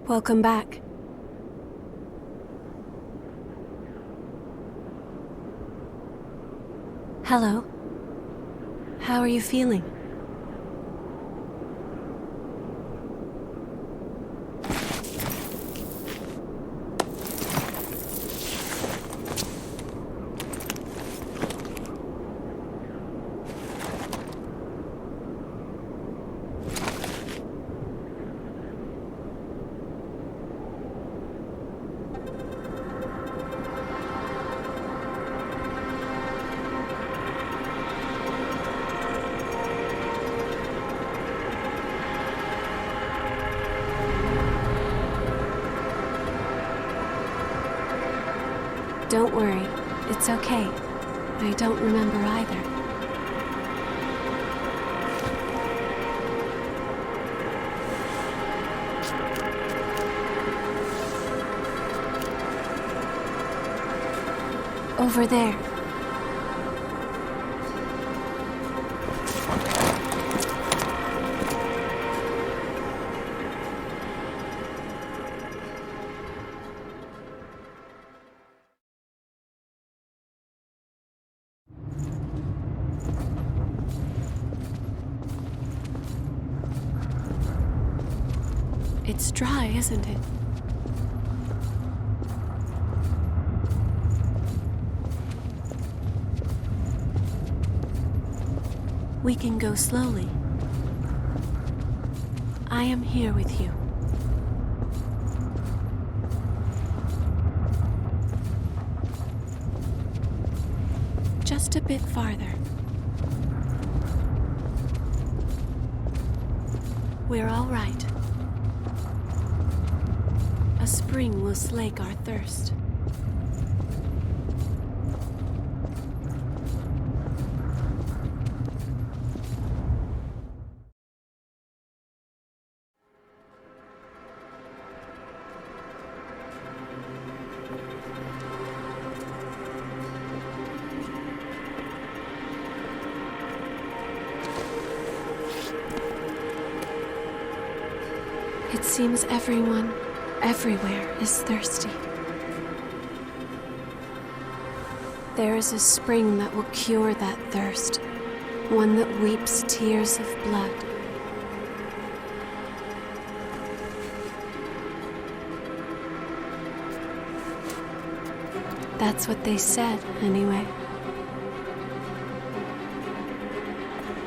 Welcome back. Hello. How are you feeling? Don't worry, it's okay. I don't remember either. Over there. It's dry, isn't it? We can go slowly. I am here with you. Just a bit farther. We're all right. A spring will slake our thirst. It seems everyone, everywhere, is thirsty. There is a spring that will cure that thirst, one that weeps tears of blood. That's what they said, anyway.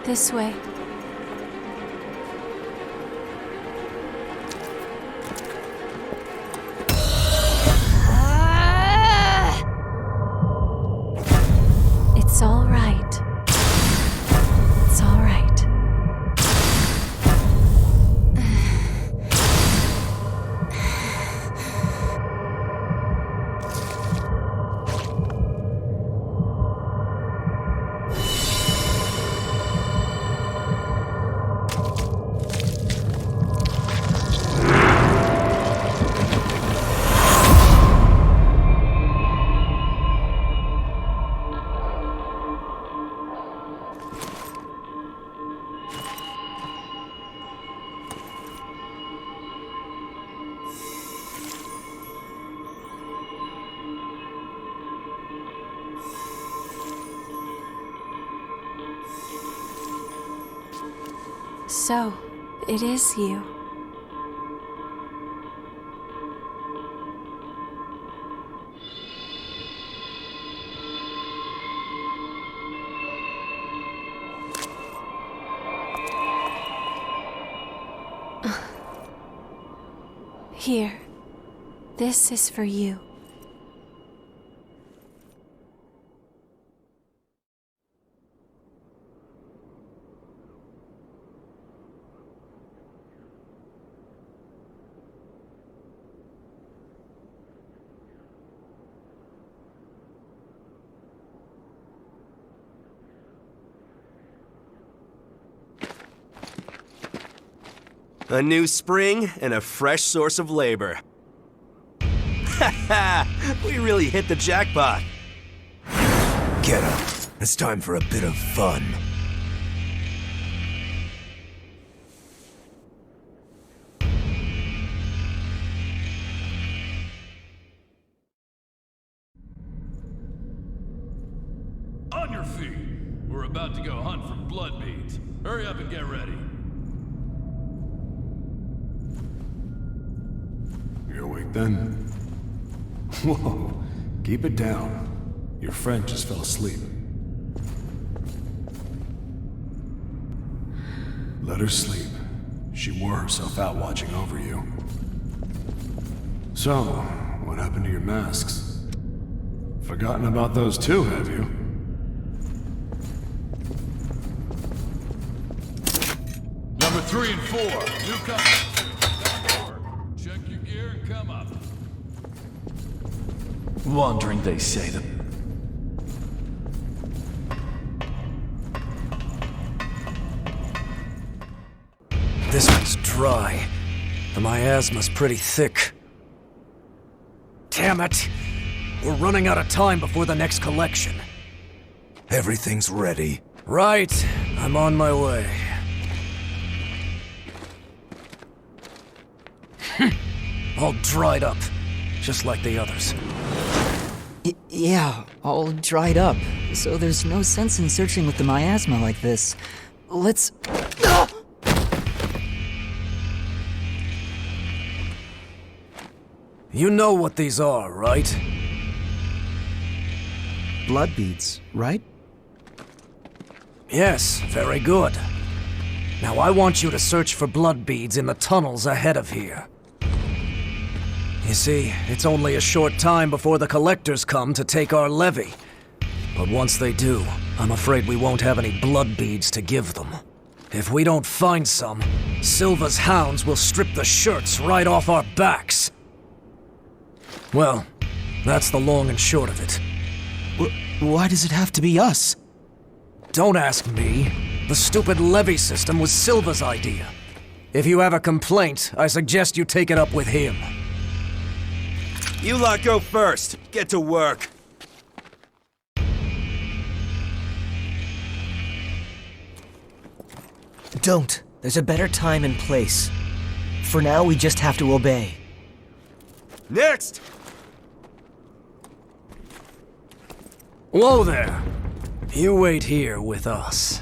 This way. It's all right. It's all right. So, it is you. Here. This is for you. A new spring and a fresh source of labor. Ha ha! We really hit the jackpot. Get up. It's time for a bit of fun. about to go hunt for blood beads. Hurry up and get ready. You're awake then? Whoa, keep it down. Your friend just fell asleep. Let her sleep. She wore herself out watching over you. So, what happened to your masks? Forgotten about those too, have you? Number 3 and 4, newcomers. Back door. Check your gear and come up. Wandering, they say them. This one's dry. The miasma's pretty thick. Damn it! We're running out of time before the next collection. Everything's ready. Right. I'm on my way. All dried up. Just like the others. Yeah, all dried up. So there's no sense in searching with the miasma like this. Let's... You know what these are, right? Blood beads, right? Yes, very good. Now I want you to search for blood beads in the tunnels ahead of here. You see, it's only a short time before the collectors come to take our levy. But once they do, I'm afraid we won't have any blood beads to give them. If we don't find some, Silva's hounds will strip the shirts right off our backs. Well, that's the long and short of it. Why does it have to be us? Don't ask me. The stupid levy system was Silva's idea. If you have a complaint, I suggest you take it up with him. You lot go first. Get to work. Don't. There's a better time and place. For now, we just have to obey. Next! Whoa there. You wait here with us.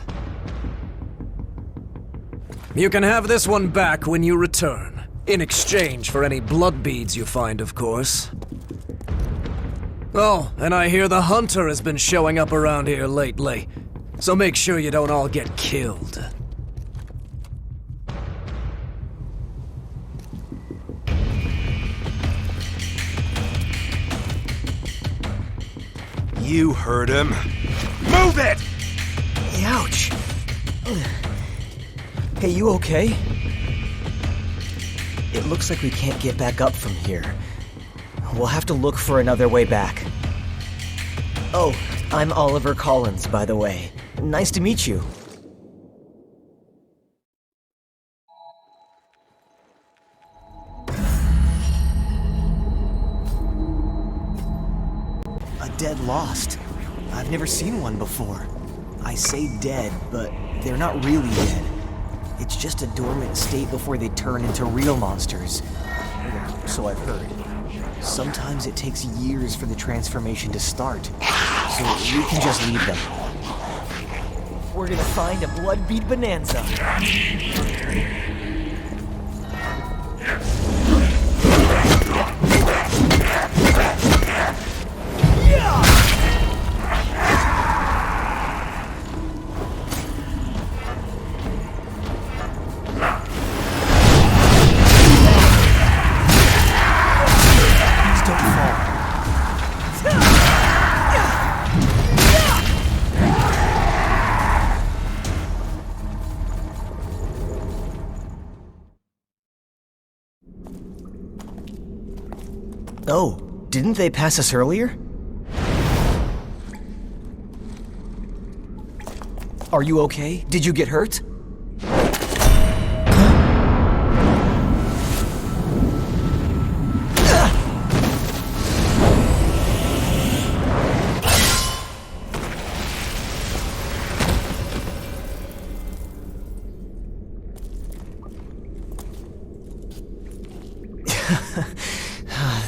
You can have this one back when you return. In exchange for any blood beads you find, of course. Oh, and I hear the hunter has been showing up around here lately. So make sure you don't all get killed. You heard him. Move it! Ouch! Hey, you okay? It looks like we can't get back up from here. We'll have to look for another way back. Oh, I'm Oliver Collins, by the way. Nice to meet you. A dead lost. I've never seen one before. I say dead, but they're not really dead. It's just a dormant state before they turn into real monsters. So I've heard. Sometimes it takes years for the transformation to start, so we can just leave them. We're gonna find a blood bead bonanza. Oh, didn't they pass us earlier? Are you okay? Did you get hurt?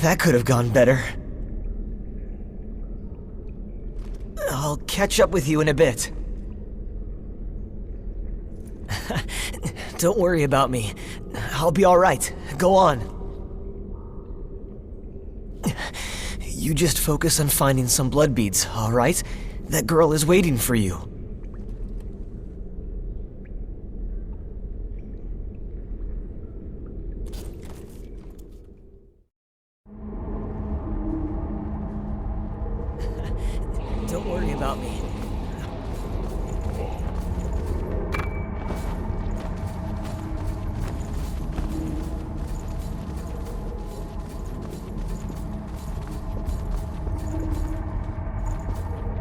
That could have gone better. I'll catch up with you in a bit. Don't worry about me. I'll be alright. Go on. You just focus on finding some blood beads, alright? That girl is waiting for you. Don't worry about me.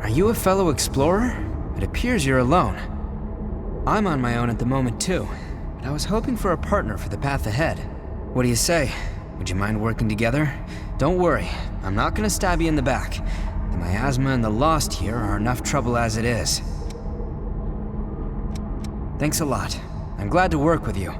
Are you a fellow explorer? It appears you're alone. I'm on my own at the moment too, but I was hoping for a partner for the path ahead. What do you say? Would you mind working together? Don't worry, I'm not gonna stab you in the back. The miasma and the Lost here are enough trouble as it is. Thanks a lot. I'm glad to work with you.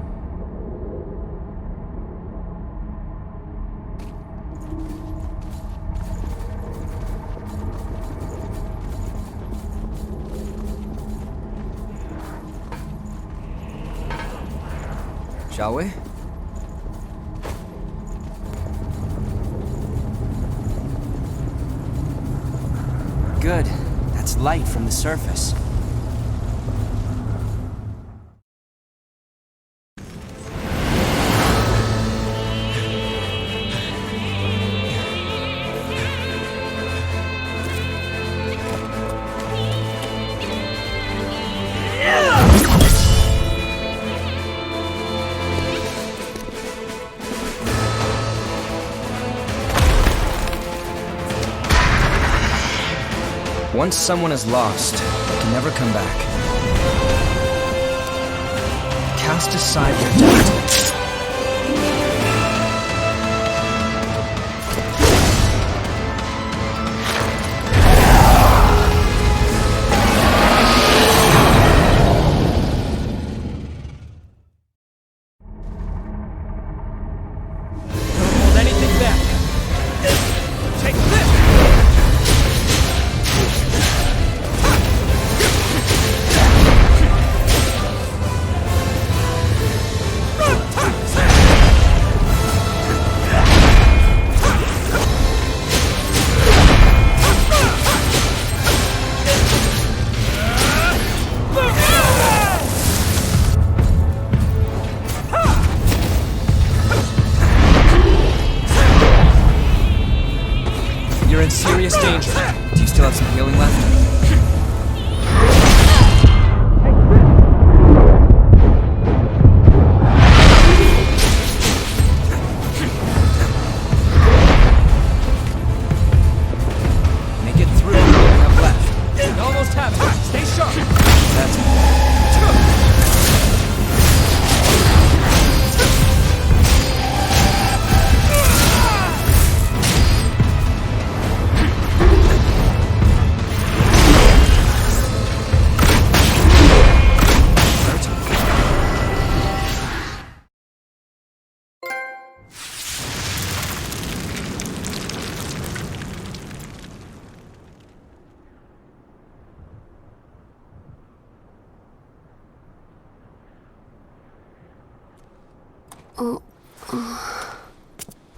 Shall we? Good. That's light from the surface. Once someone is lost, they can never come back. Cast aside your doubt. Don't hold anything back. Take this! You're in serious danger. Do you still have some healing left? Make it through. You have left. You almost have it. Stay sharp. That's it.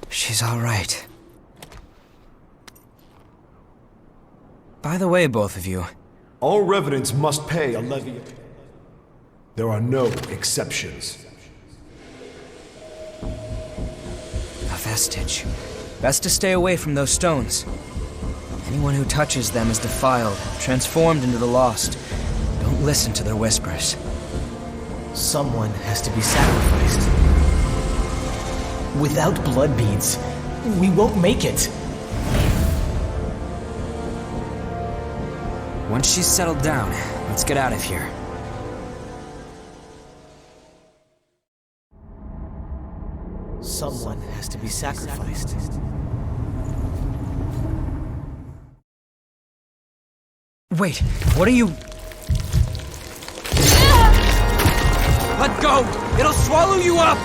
She's all right. By the way, both of you, All revenants must pay a levy. There are no exceptions. a vestige. Best to stay away from those stones. Anyone who touches them is defiled, transformed into the lost. Don't listen to their whispers. Someone has to be sacrificed. Without blood beads, we won't make it. Once she's settled down, let's get out of here. Someone has to be sacrificed. Wait, what are you... Let go! It'll swallow you up!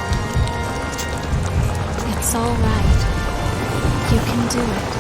It's all right. You can do it.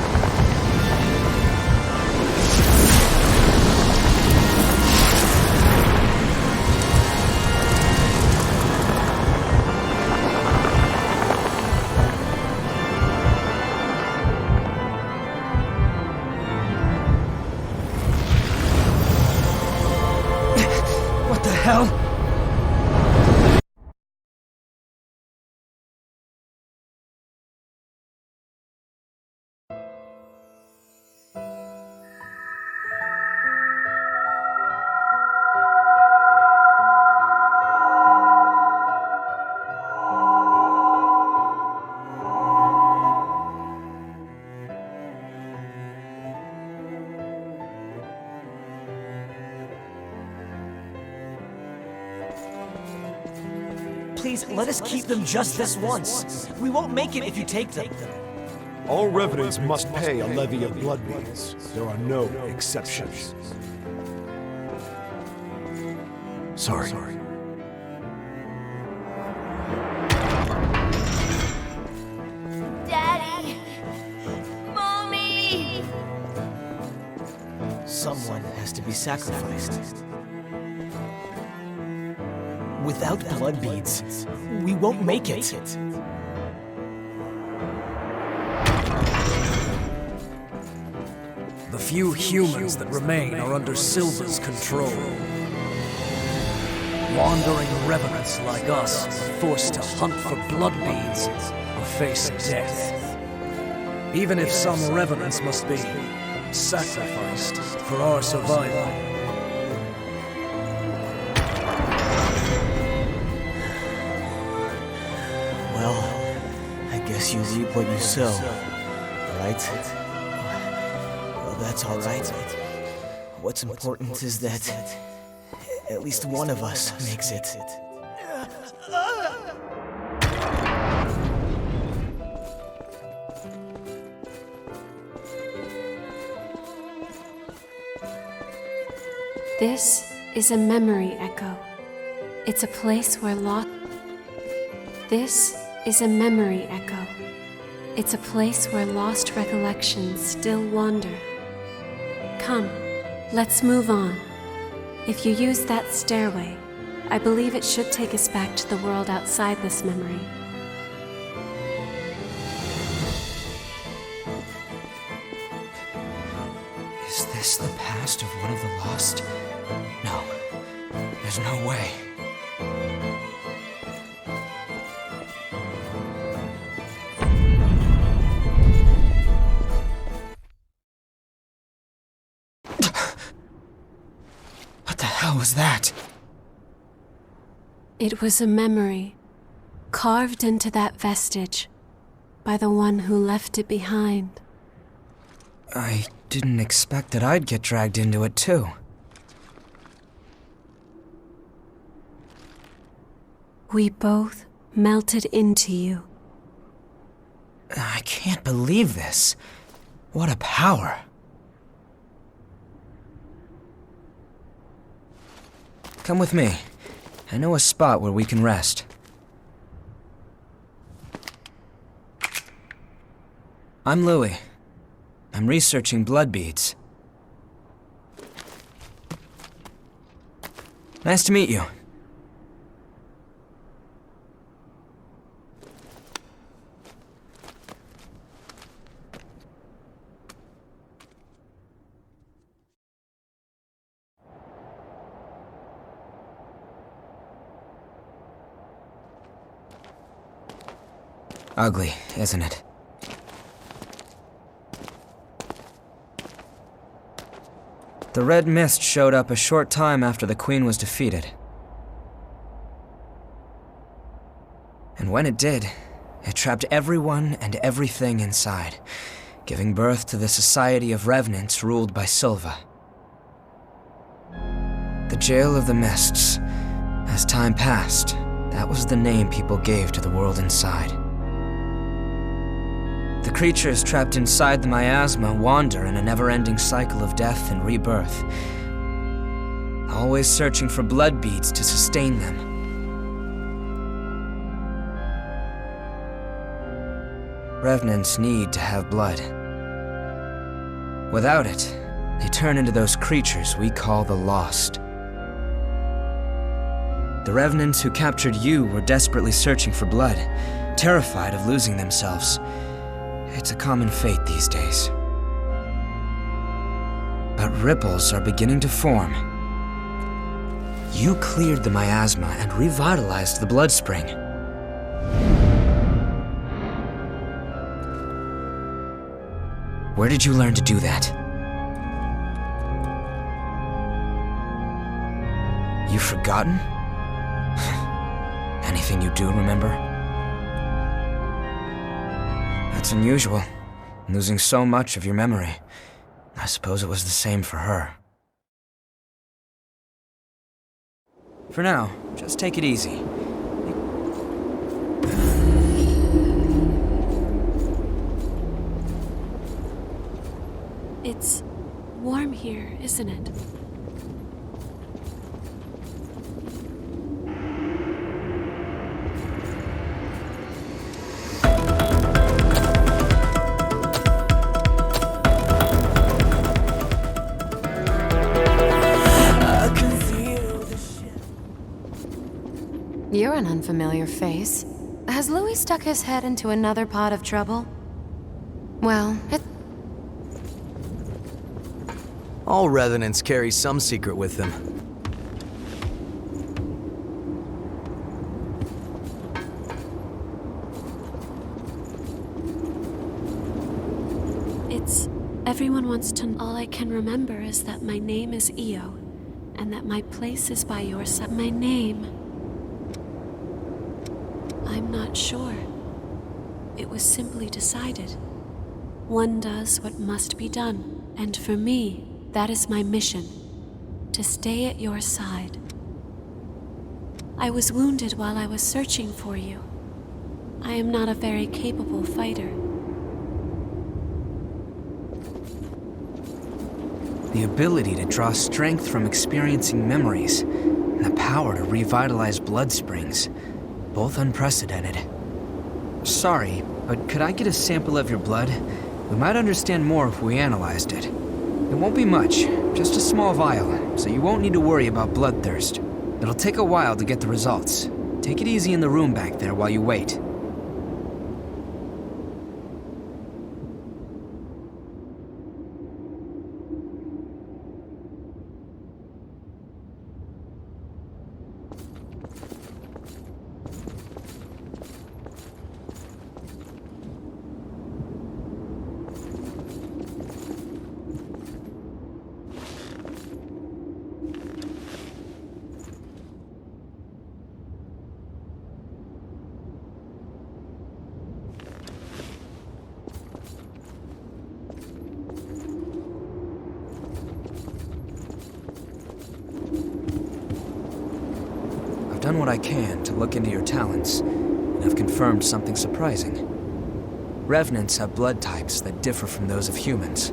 Please, let us keep them just this once. We won't make it if you take them. All revenants must pay a levy of blood beads. There are no exceptions. Sorry. Daddy! Mommy! Someone has to be sacrificed. Without blood beads, we won't make it. The few humans that remain are under Silva's control. Wandering revenants like us are forced to hunt for blood beads or face death. Even if some revenants must be sacrificed for our survival. Well, I guess you reap what you sow, right? Well, that's all right. What's important is that at least one of us makes it. This is a memory echo. It's a place where lost. This is a memory echo. It's a place where lost recollections still wander. Come, let's move on. If you use that stairway, I believe it should take us back to the world outside this memory. Is this the past of one of the lost? No. There's no way. What the hell was that? It was a memory, carved into that vestige by the one who left it behind. I didn't expect that I'd get dragged into it, too. We both melted into you. I can't believe this. What a power. Come with me. I know a spot where we can rest. I'm Louis. I'm researching blood beads. Nice to meet you. Ugly, isn't it? The red mist showed up a short time after the Queen was defeated. And when it did, it trapped everyone and everything inside, giving birth to the Society of Revenants ruled by Silva. The Jail of the Mists. As time passed, that was the name people gave to the world inside. The creatures trapped inside the miasma wander in a never-ending cycle of death and rebirth, always searching for blood beads to sustain them. Revenants need to have blood. Without it, they turn into those creatures we call the Lost. The Revenants who captured you were desperately searching for blood, terrified of losing themselves. It's a common fate these days. But ripples are beginning to form. You cleared the miasma and revitalized the blood spring. Where did you learn to do that? You've forgotten? Anything you do remember? That's unusual, losing so much of your memory. I suppose it was the same for her. For now, just take it easy. It's warm here, isn't it? You're an unfamiliar face. Has Louis stuck his head into another pot of trouble? Well, All revenants carry some secret with them. Everyone wants to know. All I can remember is that my name is Io, and that my place is by your side. My name... I'm not sure. It was simply decided. One does what must be done, and for me, that is my mission. To stay at your side. I was wounded while I was searching for you. I am not a very capable fighter. The ability to draw strength from experiencing memories, and the power to revitalize blood springs. Both unprecedented. Sorry, but could I get a sample of your blood? We might understand more if we analyzed it. It won't be much, just a small vial, so you won't need to worry about bloodthirst. It'll take a while to get the results. Take it easy in the room back there while you wait. I've done what I can to look into your talents, and I've confirmed something surprising. Revenants have blood types that differ from those of humans.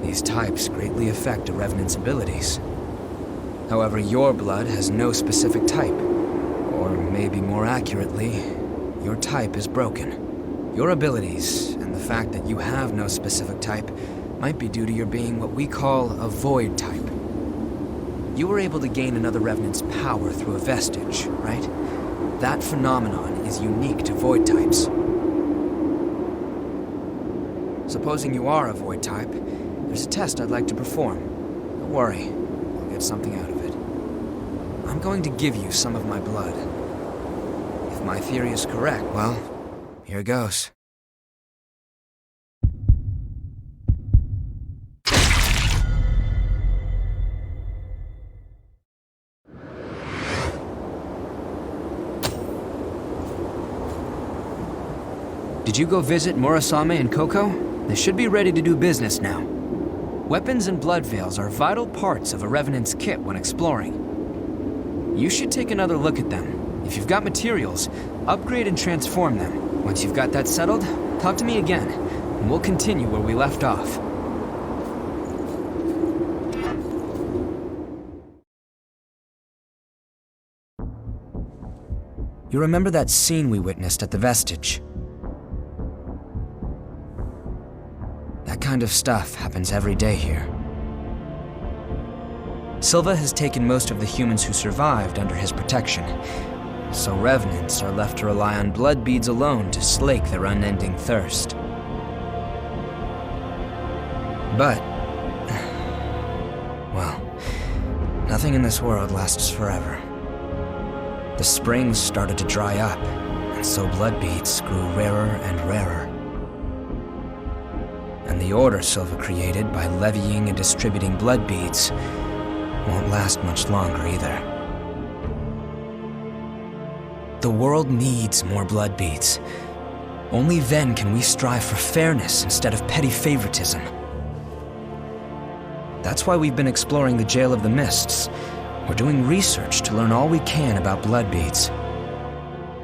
These types greatly affect a Revenant's abilities. However, your blood has no specific type. Or maybe more accurately, your type is broken. Your abilities, and the fact that you have no specific type, might be due to your being what we call a void type. You were able to gain another Revenant's power through a vestige, right? That phenomenon is unique to void types. Supposing you are a void type, there's a test I'd like to perform. Don't worry, I'll get something out of it. I'm going to give you some of my blood. If my theory is correct, well, here goes. Did you go visit Murasame and Koko? They should be ready to do business now. Weapons and blood veils are vital parts of a Revenant's kit when exploring. You should take another look at them. If you've got materials, upgrade and transform them. Once you've got that settled, talk to me again, and we'll continue where we left off. You remember that scene we witnessed at the Vestige? That kind of stuff happens every day here. Silva has taken most of the humans who survived under his protection, so Revenants are left to rely on blood beads alone to slake their unending thirst. But, well, nothing in this world lasts forever. The springs started to dry up, and so blood beads grew rarer and rarer. And the order Silva created by levying and distributing blood beads won't last much longer either. The world needs more blood beads. Only then can we strive for fairness instead of petty favoritism. That's why we've been exploring the Jail of the Mists. We're doing research to learn all we can about blood beads.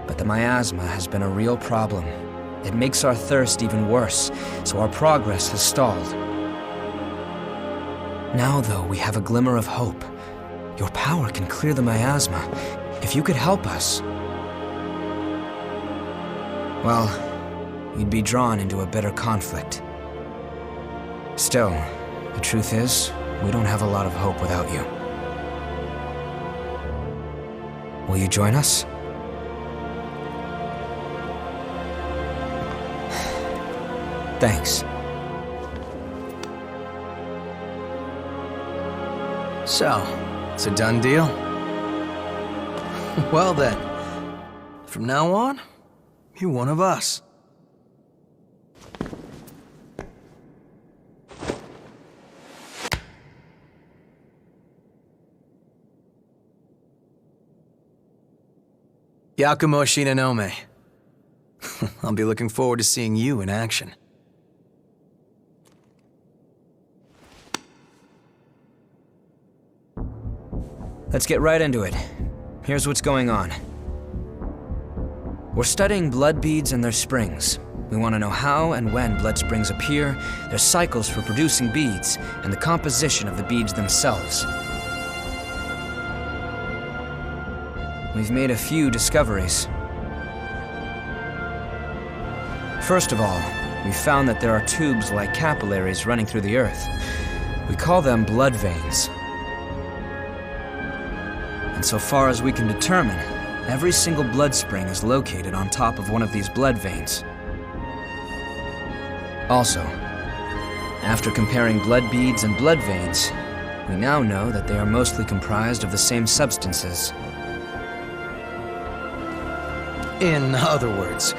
But but the miasma has been a real problem. It makes our thirst even worse, so our progress has stalled. Now, though, we have a glimmer of hope. Your power can clear the miasma. If you could help us... well, you'd be drawn into a bitter conflict. Still, the truth is, we don't have a lot of hope without you. Will you join us? Thanks. So, it's a done deal? Well then, from now on, you're one of us. Yakumo Shinonome. I'll be looking forward to seeing you in action. Let's get right into it. Here's what's going on. We're studying blood beads and their springs. We want to know how and when blood springs appear, their cycles for producing beads, and the composition of the beads themselves. We've made a few discoveries. First of all, we found that there are tubes like capillaries running through the earth. We call them blood veins. And so far as we can determine, every single blood spring is located on top of one of these blood veins. Also, after comparing blood beads and blood veins, we now know that they are mostly comprised of the same substances. In other words,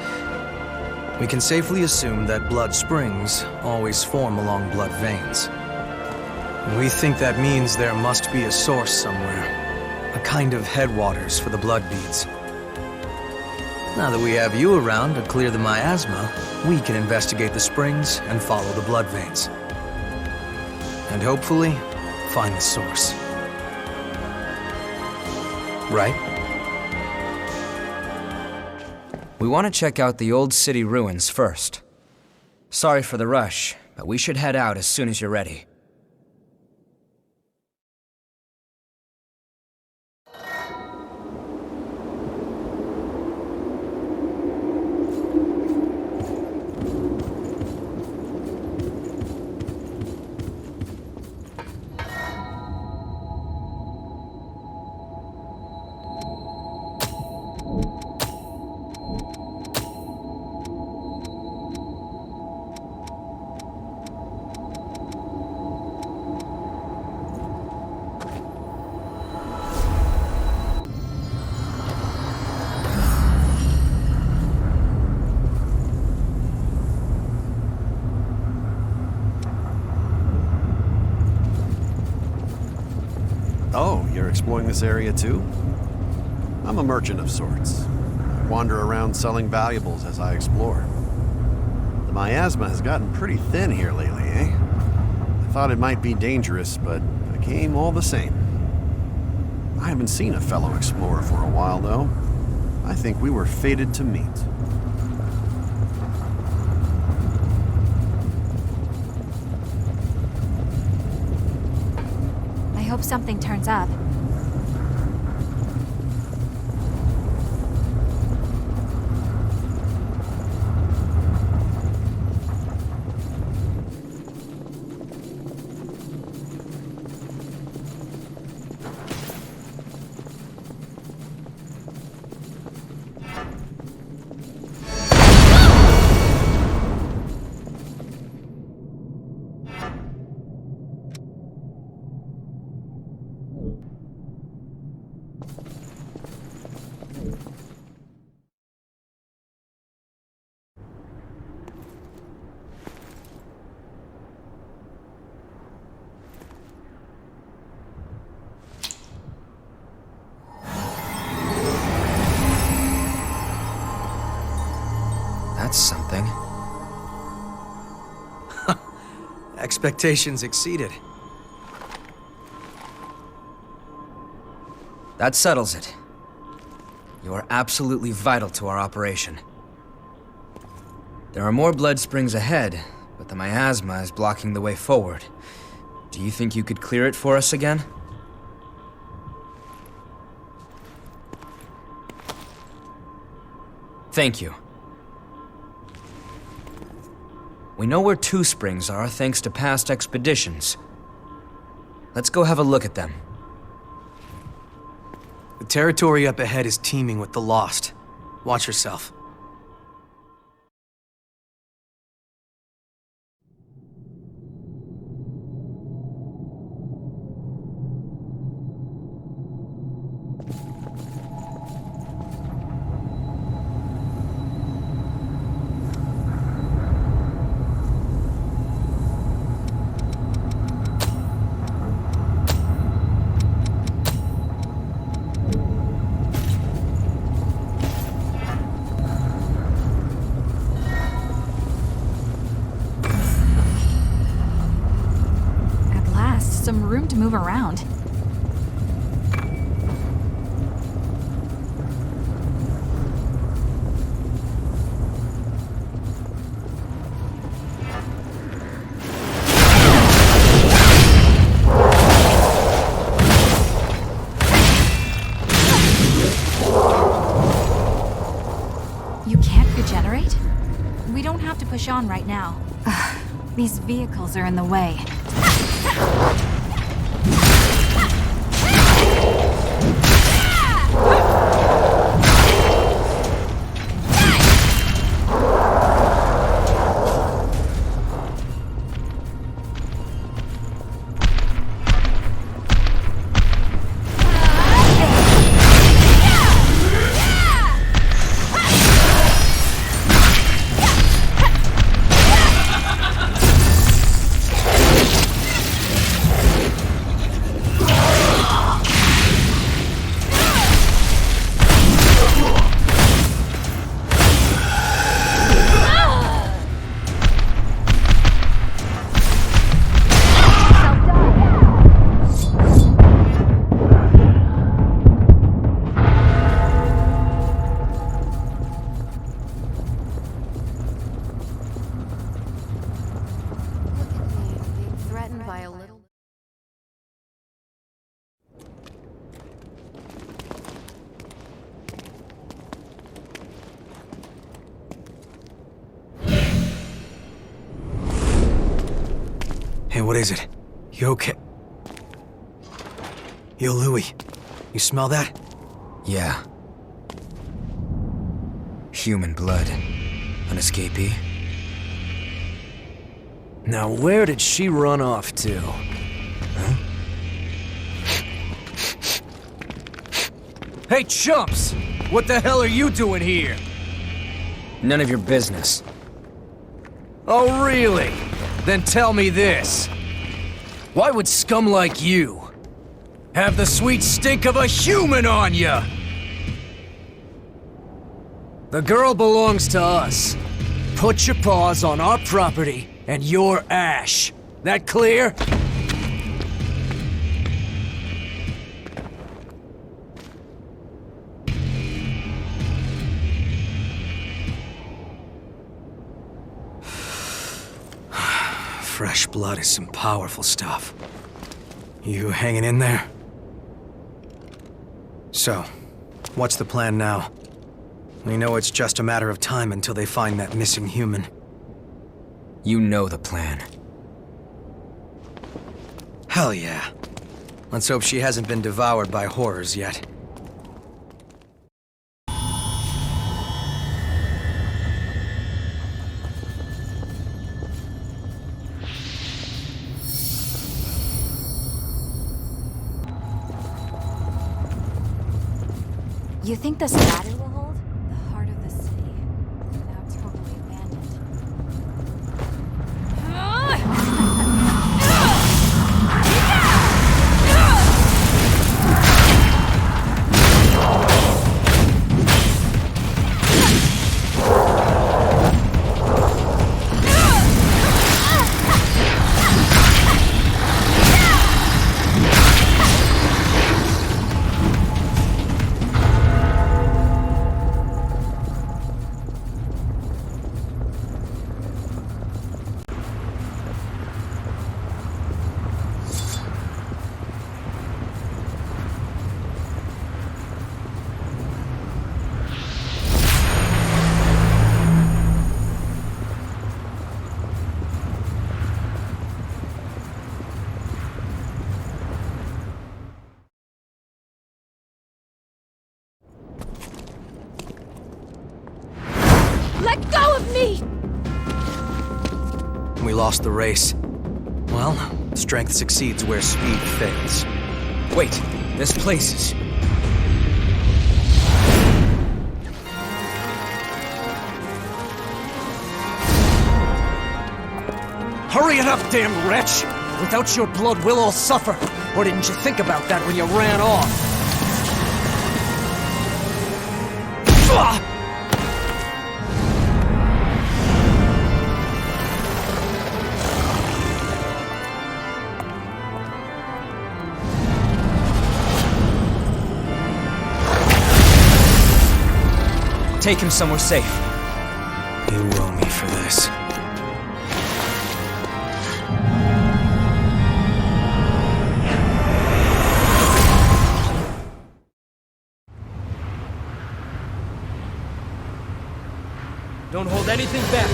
we can safely assume that blood springs always form along blood veins. We think that means there must be a source somewhere. A kind of headwaters for the blood beads. Now that we have you around to clear the miasma, we can investigate the springs and follow the blood veins. And hopefully, find the source. Right? We want to check out the old city ruins first. Sorry for the rush, but we should head out as soon as you're ready. Oh, you're exploring this area too? I'm a merchant of sorts. I wander around selling valuables as I explore. The miasma has gotten pretty thin here lately, eh? I thought it might be dangerous, but I came all the same. I haven't seen a fellow explorer for a while, though. I think we were fated to meet. I hope something turns up. That's something. Expectations exceeded. That settles it. You are absolutely vital to our operation. There are more blood springs ahead, but the miasma is blocking the way forward. Do you think you could clear it for us again? Thank you. We know where 2 springs are thanks to past expeditions. Let's go have a look at them. The territory up ahead is teeming with the Lost. Watch yourself. Some room to move around. You can't regenerate? We don't have to push on right now. These vehicles are in the way. Hey, what is it? You okay? Yo, Louis. You smell that? Yeah. Human blood. An escapee? Now where did she run off to? Huh? Hey, chumps! What the hell are you doing here? None of your business. Oh, really? Then tell me this. Why would scum like you have the sweet stink of a human on ya? The girl belongs to us. Put your paws on our property and your ash. That clear? Fresh blood is some powerful stuff. You hanging in there? So, what's the plan now? We know it's just a matter of time until they find that missing human. You know the plan. Hell yeah. Let's hope she hasn't been devoured by horrors yet. You think this ladder will hold? The heart of the city. Now totally abandoned. Let go of me! We lost the race. Well, strength succeeds where speed fails. Wait, this place is... Hurry it up, damn wretch! Without your blood, we'll all suffer. Or didn't you think about that when you ran off? Take him somewhere safe. You owe me for this. Don't hold anything back.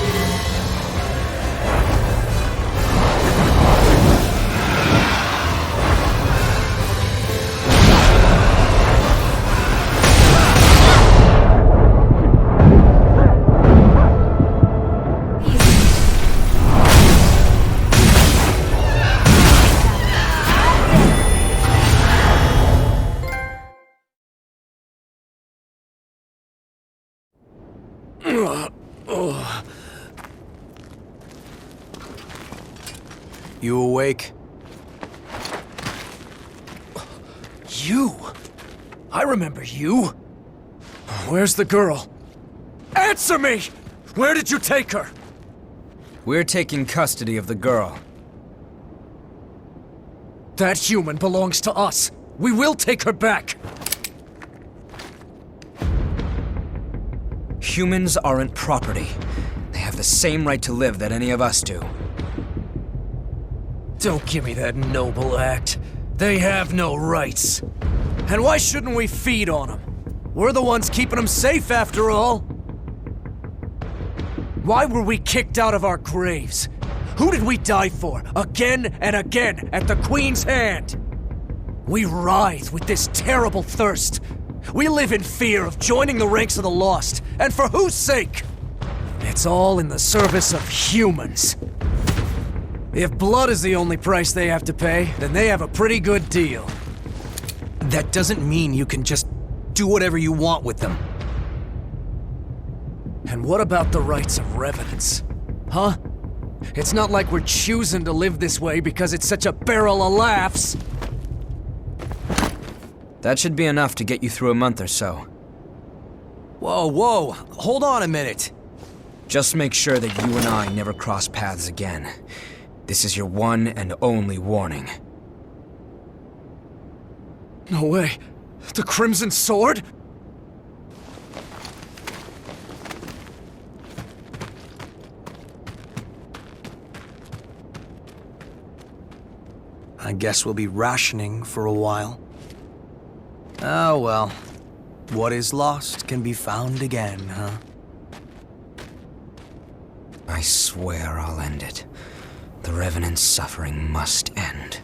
You awake? You? I remember you. Where's the girl? Answer me! Where did you take her? We're taking custody of the girl. That human belongs to us. We will take her back. Humans aren't property. They have the same right to live that any of us do. Don't give me that noble act. They have no rights. And why shouldn't we feed on them? We're the ones keeping them safe, after all. Why were we kicked out of our graves? Who did we die for? Again and again at the Queen's hand. We writhe with this terrible thirst. We live in fear of joining the ranks of the lost. And for whose sake? It's all in the service of humans. If blood is the only price they have to pay, then they have a pretty good deal. That doesn't mean you can just do whatever you want with them. And what about the rights of revenants? Huh? It's not like we're choosing to live this way because it's such a barrel of laughs. That should be enough to get you through a month or so. Whoa, whoa, hold on a minute. Just make sure that you and I never cross paths again. This is your one and only warning. No way. The Crimson Sword? I guess we'll be rationing for a while. Oh well. What is lost can be found again, huh? I swear I'll end it. The Revenant's suffering must end.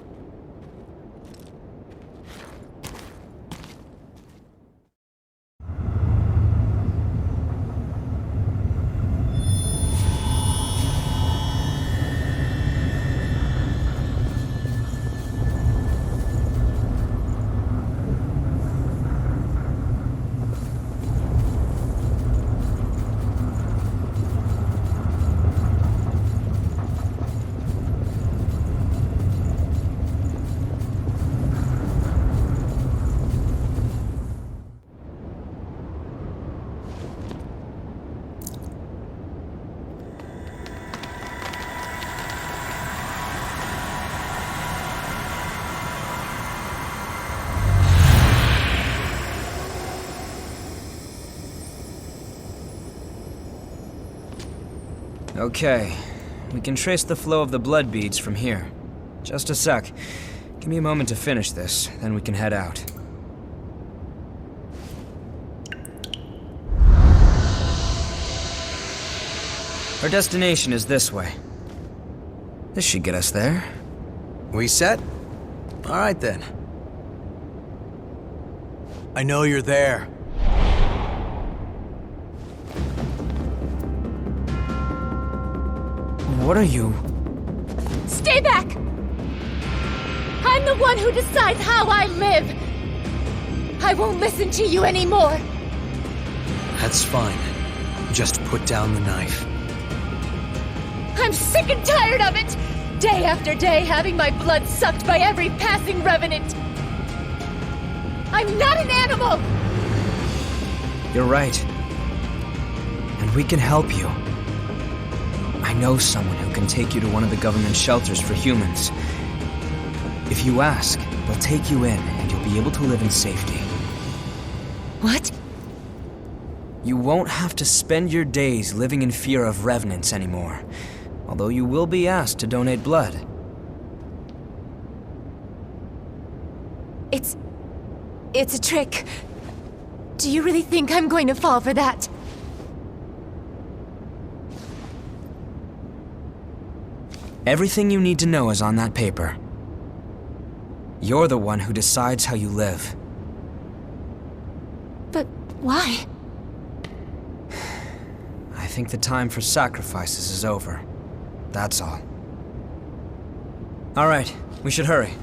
Okay, we can trace the flow of the blood beads from here. Just a sec. Give me a moment to finish this, then we can head out. Our destination is this way. This should get us there. We set? All right then. I know you're there. What are you? Stay back! I'm the one who decides how I live! I won't listen to you anymore! That's fine. Just put down the knife. I'm sick and tired of it! Day after day having my blood sucked by every passing revenant! I'm not an animal! You're right. And we can help you. I know someone who can take you to one of the government shelters for humans. If you ask, they'll take you in and you'll be able to live in safety. What? You won't have to spend your days living in fear of revenants anymore. Although you will be asked to donate blood. It's a trick. Do you really think I'm going to fall for that? Everything you need to know is on that paper. You're the one who decides how you live. But why? I think the time for sacrifices is over. That's all. All right, we should hurry.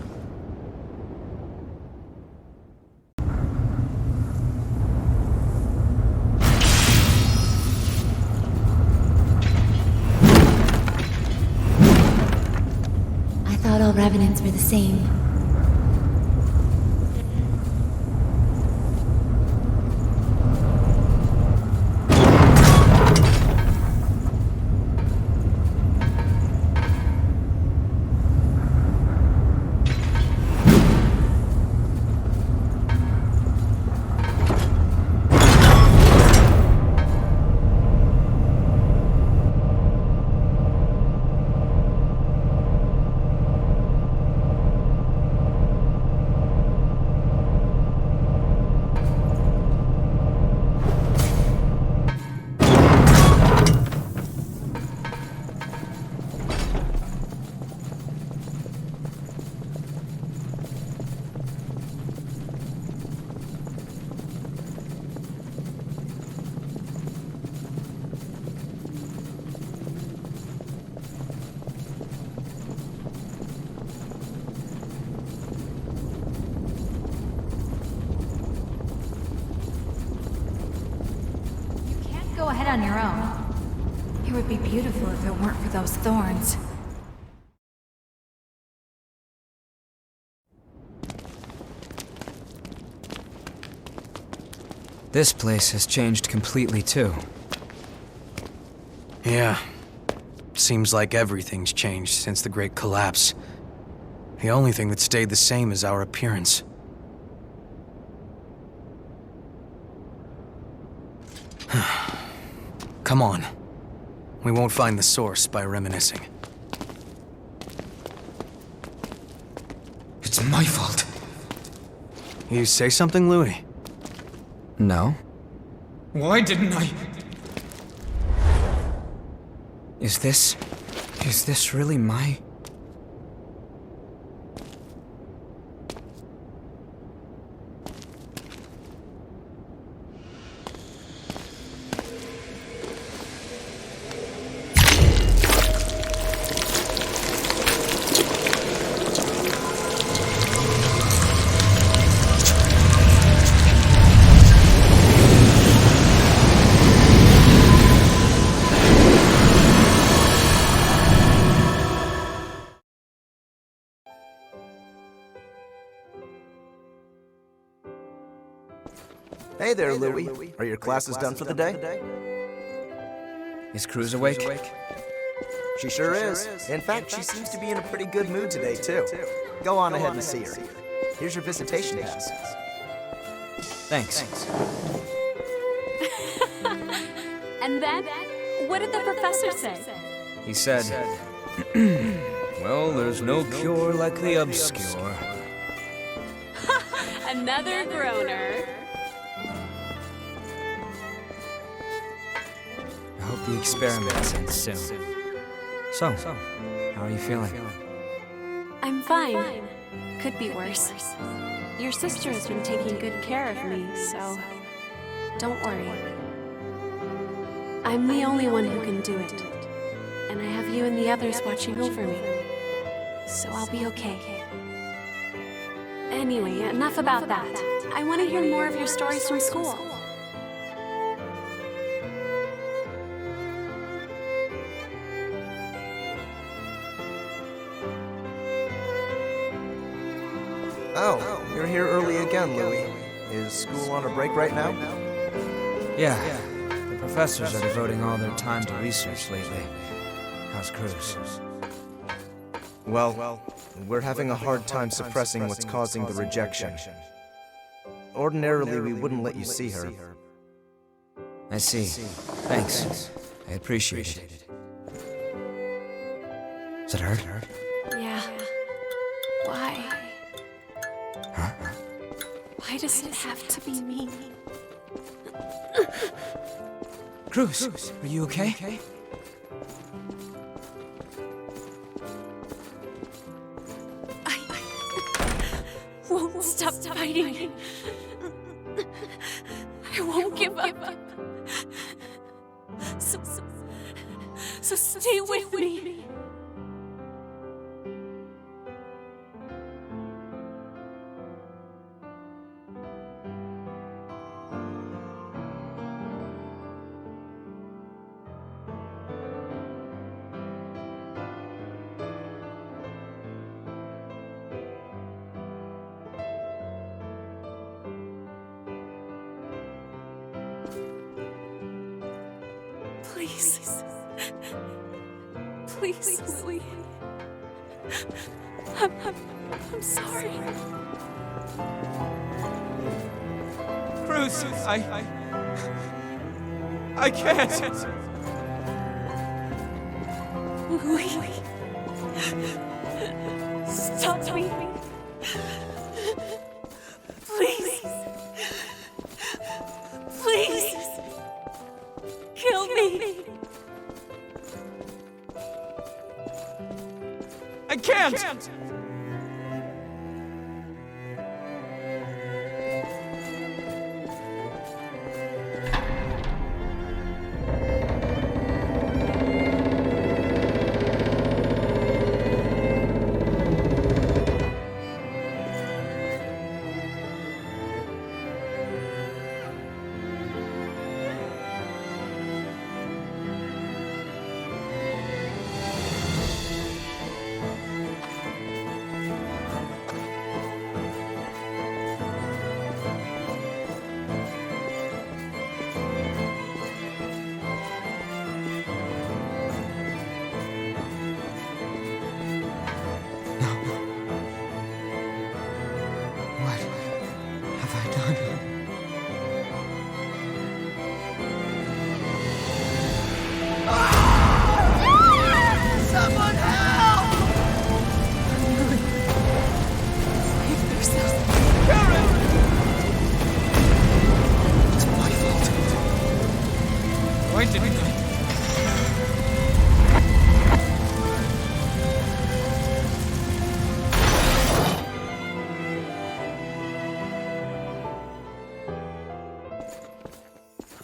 I thought all revenants were the same. Go ahead on your own. It would be beautiful if it weren't for those thorns. This place has changed completely too. Yeah. Seems like everything's changed since the Great Collapse. The only thing that stayed the same is our appearance. Come on. We won't find the source by reminiscing. It's my fault. You say something, Louis? No. Why didn't I? Is this really my... Hey there, Louis. Are your classes done for the day? Is Cruz awake? She sure is. In fact, she seems to be in a pretty good mood today, too. Go on ahead and see her. Here's your visitation pass. Thanks. And then, what did the professor say? He said, well, there's no cure like the obscure. Another groaner. I hope the experiment ends soon. So, how are you feeling? I'm fine. Could be worse. Your sister has been taking good care of me, so don't worry. I'm the only one who can do it. and I have you and the others watching over me. So I'll be okay. Anyway, enough about that. I want to hear more of your stories from school. Oh, you're here early again, Louis. Is school on a break right now? Yeah. The professors are devoting all their time to research lately. How's Cruz? Well, we're having a hard time suppressing what's causing the rejection. Ordinarily, we wouldn't let you see her. I see. Thanks. I appreciate it. Does it hurt? Yeah. Why? Huh? Why does it have to be me? Cruz, are you okay? I won't stop fighting. I won't give up. So stay with me. Please, Louis. I'm sorry. Cruz, I can't. Louis. Stop me. Please. Please. Kill me. I can't!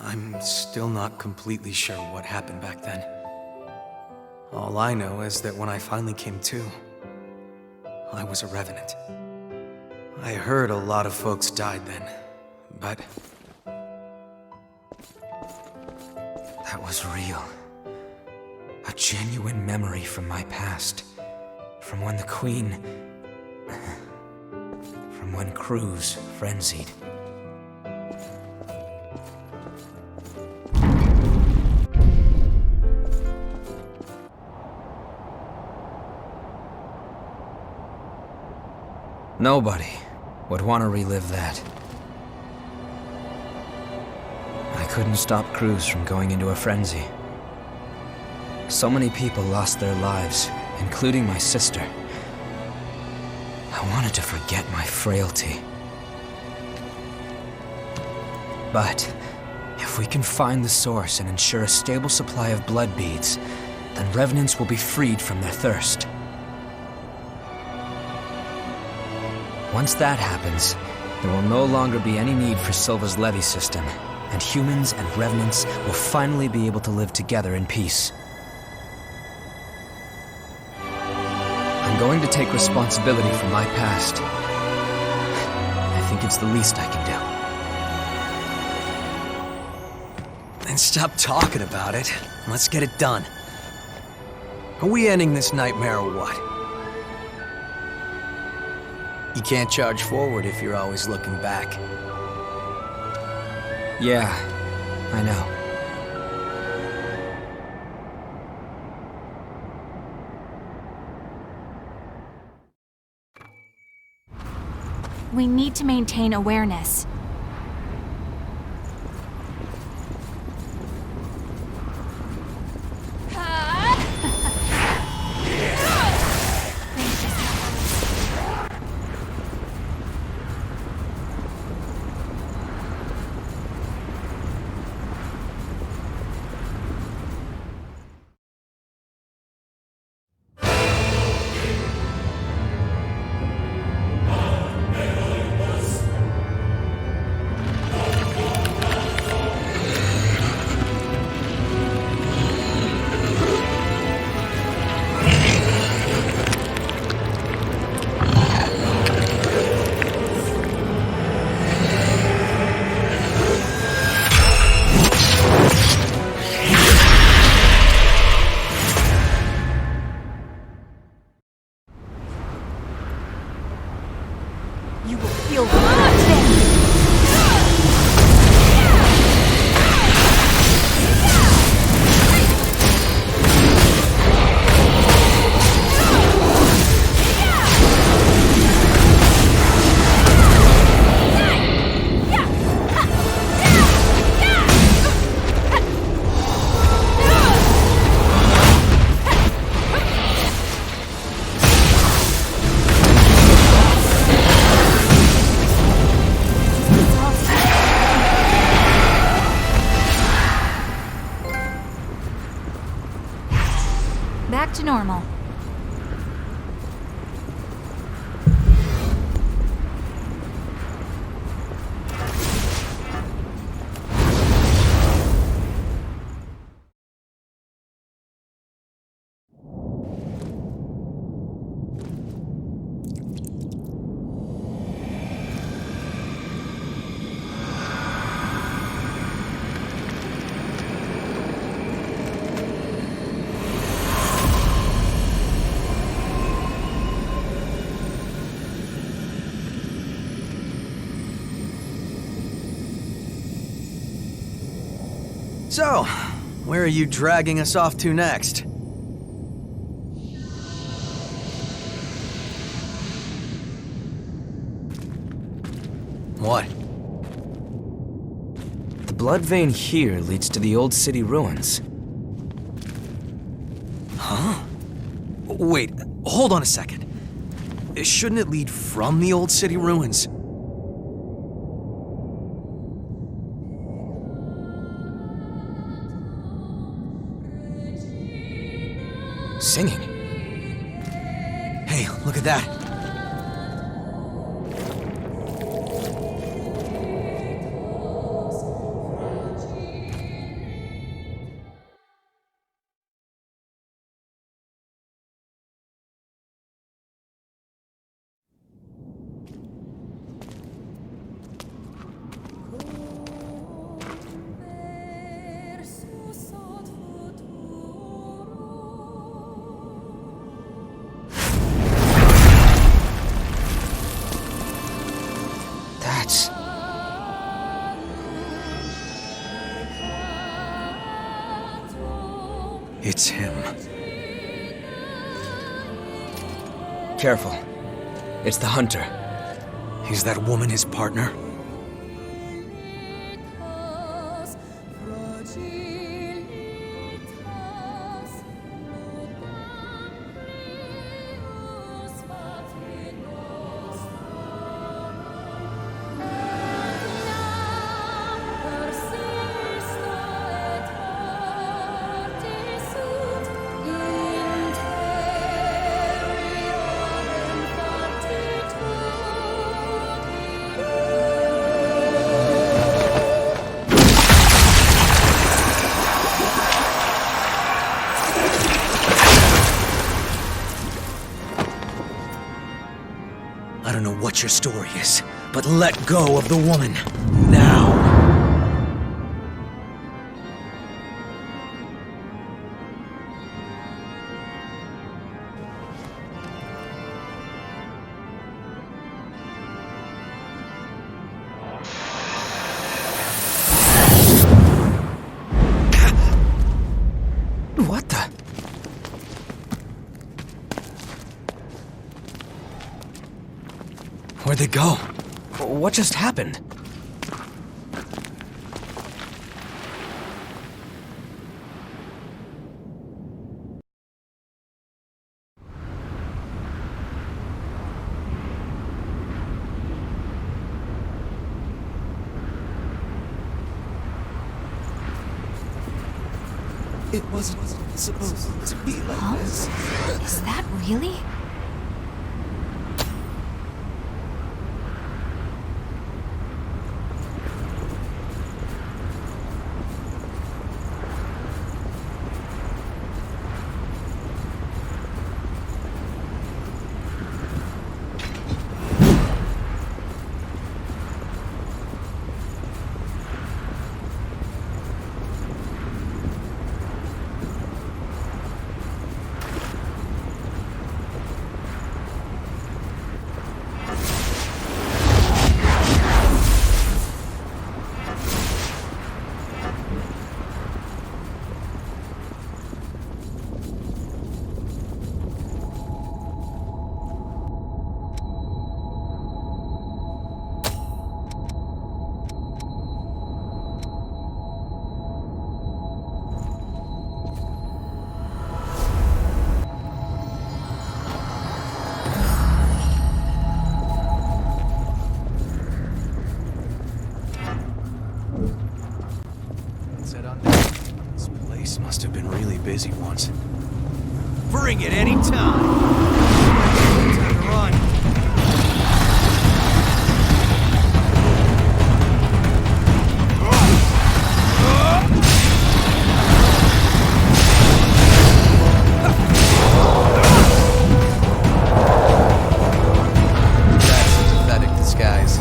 I'm still not completely sure what happened back then. All I know is that when I finally came to, I was a revenant. I heard a lot of folks died then, but that was real. A genuine memory from my past. From when the Queen... from when Cruz frenzied. Nobody would want to relive that. I couldn't stop Cruz from going into a frenzy. So many people lost their lives, including my sister. I wanted to forget my frailty. But if we can find the source and ensure a stable supply of blood beads, then revenants will be freed from their thirst. Once that happens, there will no longer be any need for Silva's levy system, and humans and revenants will finally be able to live together in peace. I'm going to take responsibility for my past. I think it's the least I can do. Then stop talking about it. Let's get it done. Are we ending this nightmare or what? You can't charge forward if you're always looking back. Yeah, I know. We need to maintain awareness. You will feel blood today. Back to normal. So, where are you dragging us off to next? What? The blood vein here leads to the old city ruins. Huh? Wait, hold on a second. Shouldn't it lead from the old city ruins? Singing. Hey, look at that. It's him. Careful. It's the hunter. Is that woman his partner? don't know what your story is, but let go of the woman. Now. What the? Where'd they go? What just happened? It wasn't supposed to be like this. Is that really? This place must have been really busy once. Bring it any time. Time to run. That's a pathetic disguise.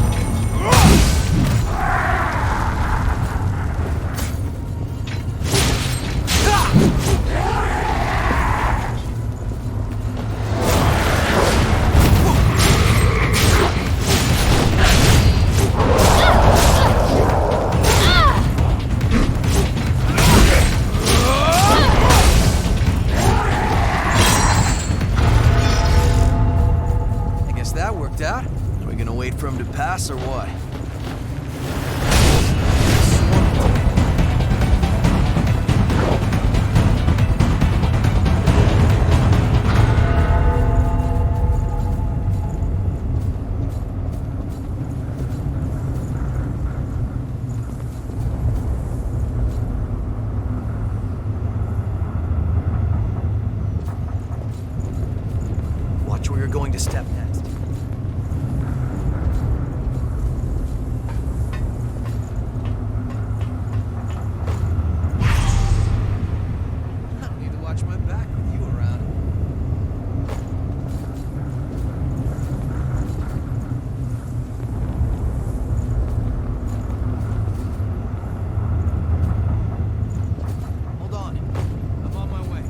That worked out. Are we gonna wait for him to pass or what? Watch where you're going to step next. Need to watch my back with you around. Hold on. I'm on my way.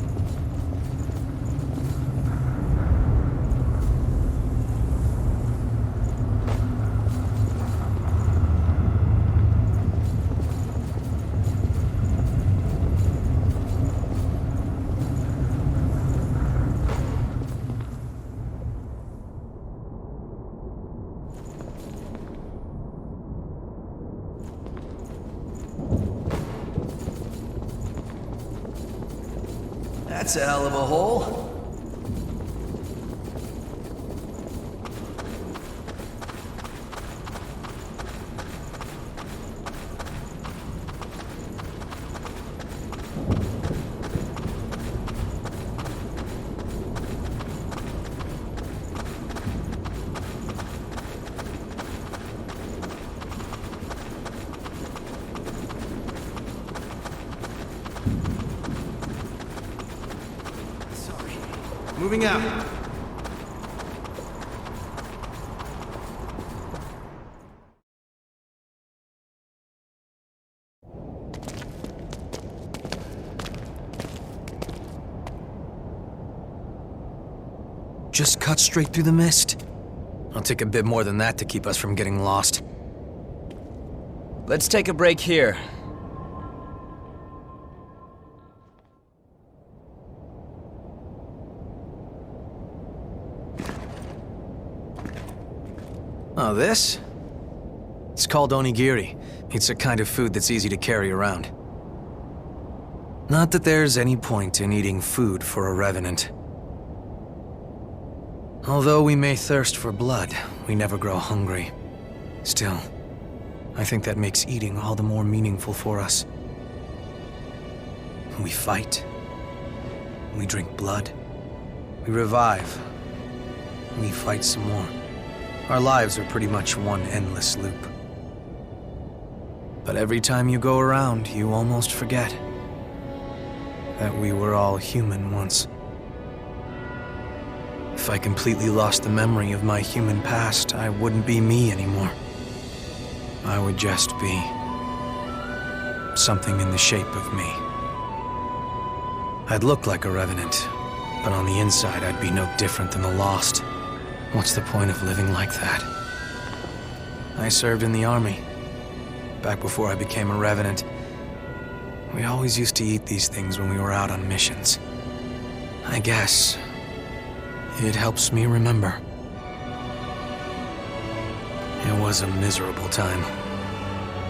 That's a hell of a hole. Moving out. Just cut straight through the mist. It'll take a bit more than that to keep us from getting lost. Let's take a break here. Oh, this? It's called onigiri. It's a kind of food that's easy to carry around. Not that there's any point in eating food for a revenant. Although we may thirst for blood, we never grow hungry. Still, I think that makes eating all the more meaningful for us. We fight. We drink blood. We revive. We fight some more. Our lives are pretty much one endless loop. But every time you go around, you almost forget that we were all human once. If I completely lost the memory of my human past, I wouldn't be me anymore. I would just be something in the shape of me. I'd look like a revenant, but on the inside I'd be no different than the lost. What's the point of living like that? I served in the army, back before I became a revenant. We always used to eat these things when we were out on missions. I guess it helps me remember. It was a miserable time,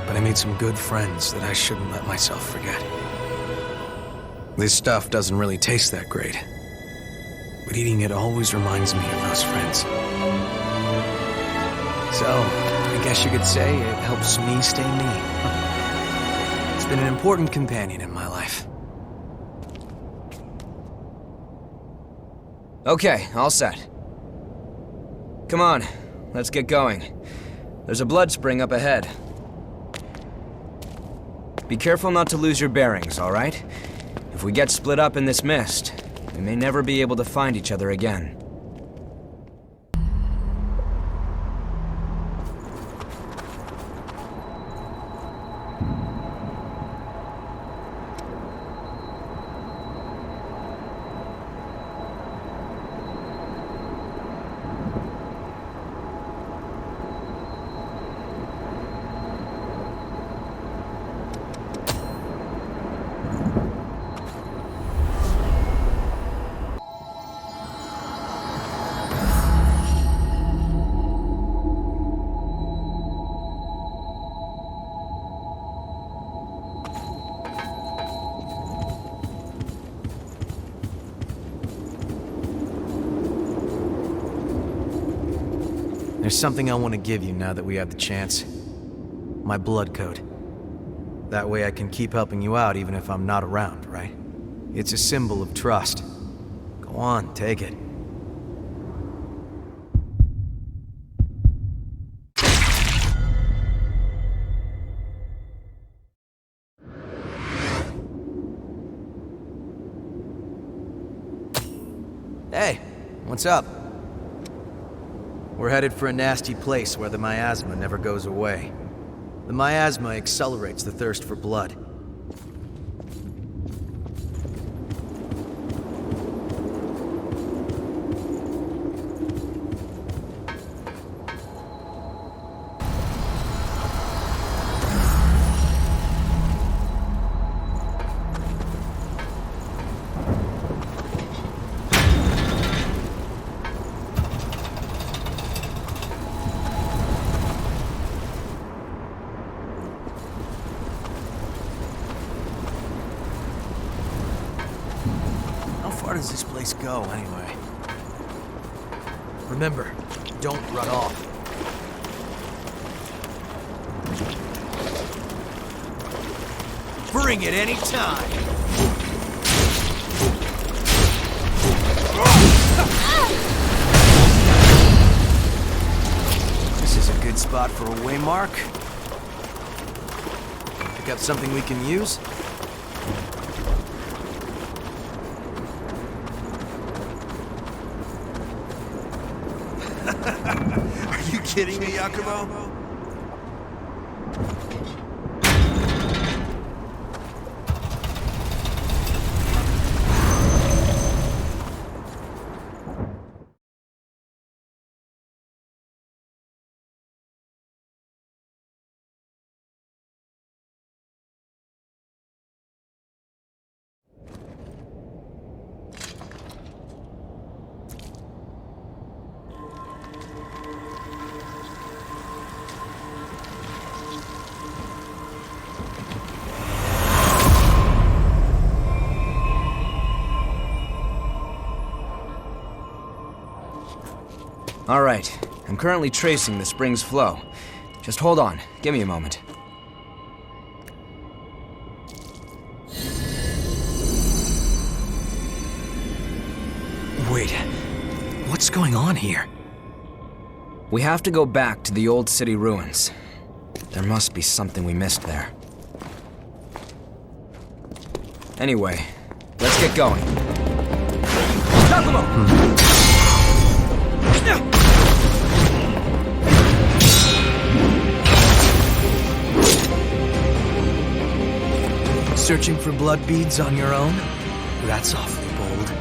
but I made some good friends that I shouldn't let myself forget. This stuff doesn't really taste that great, but eating it always reminds me of those friends. So, I guess you could say it helps me stay me. It's been an important companion in my life. Okay, all set. Come on, let's get going. There's a blood spring up ahead. Be careful not to lose your bearings, all right? If we get split up in this mist, we may never be able to find each other again. There's something I want to give you now that we have the chance. My blood code. That way I can keep helping you out even if I'm not around, right? It's a symbol of trust. Go on, take it. Hey, what's up? We're headed for a nasty place where the miasma never goes away. The miasma accelerates the thirst for blood. How far does this place go, anyway? Remember, don't run off. Bring it any time. This is a good spot for a waymark. Pick up something we can use. Are you kidding me, Yakumo? Alright, I'm currently tracing the spring's flow. Just hold on, give me a moment. Wait, what's going on here? We have to go back to the old city ruins. There must be something we missed there. Anyway, let's get going. Giacomo! Searching for blood beads on your own? That's awfully bold.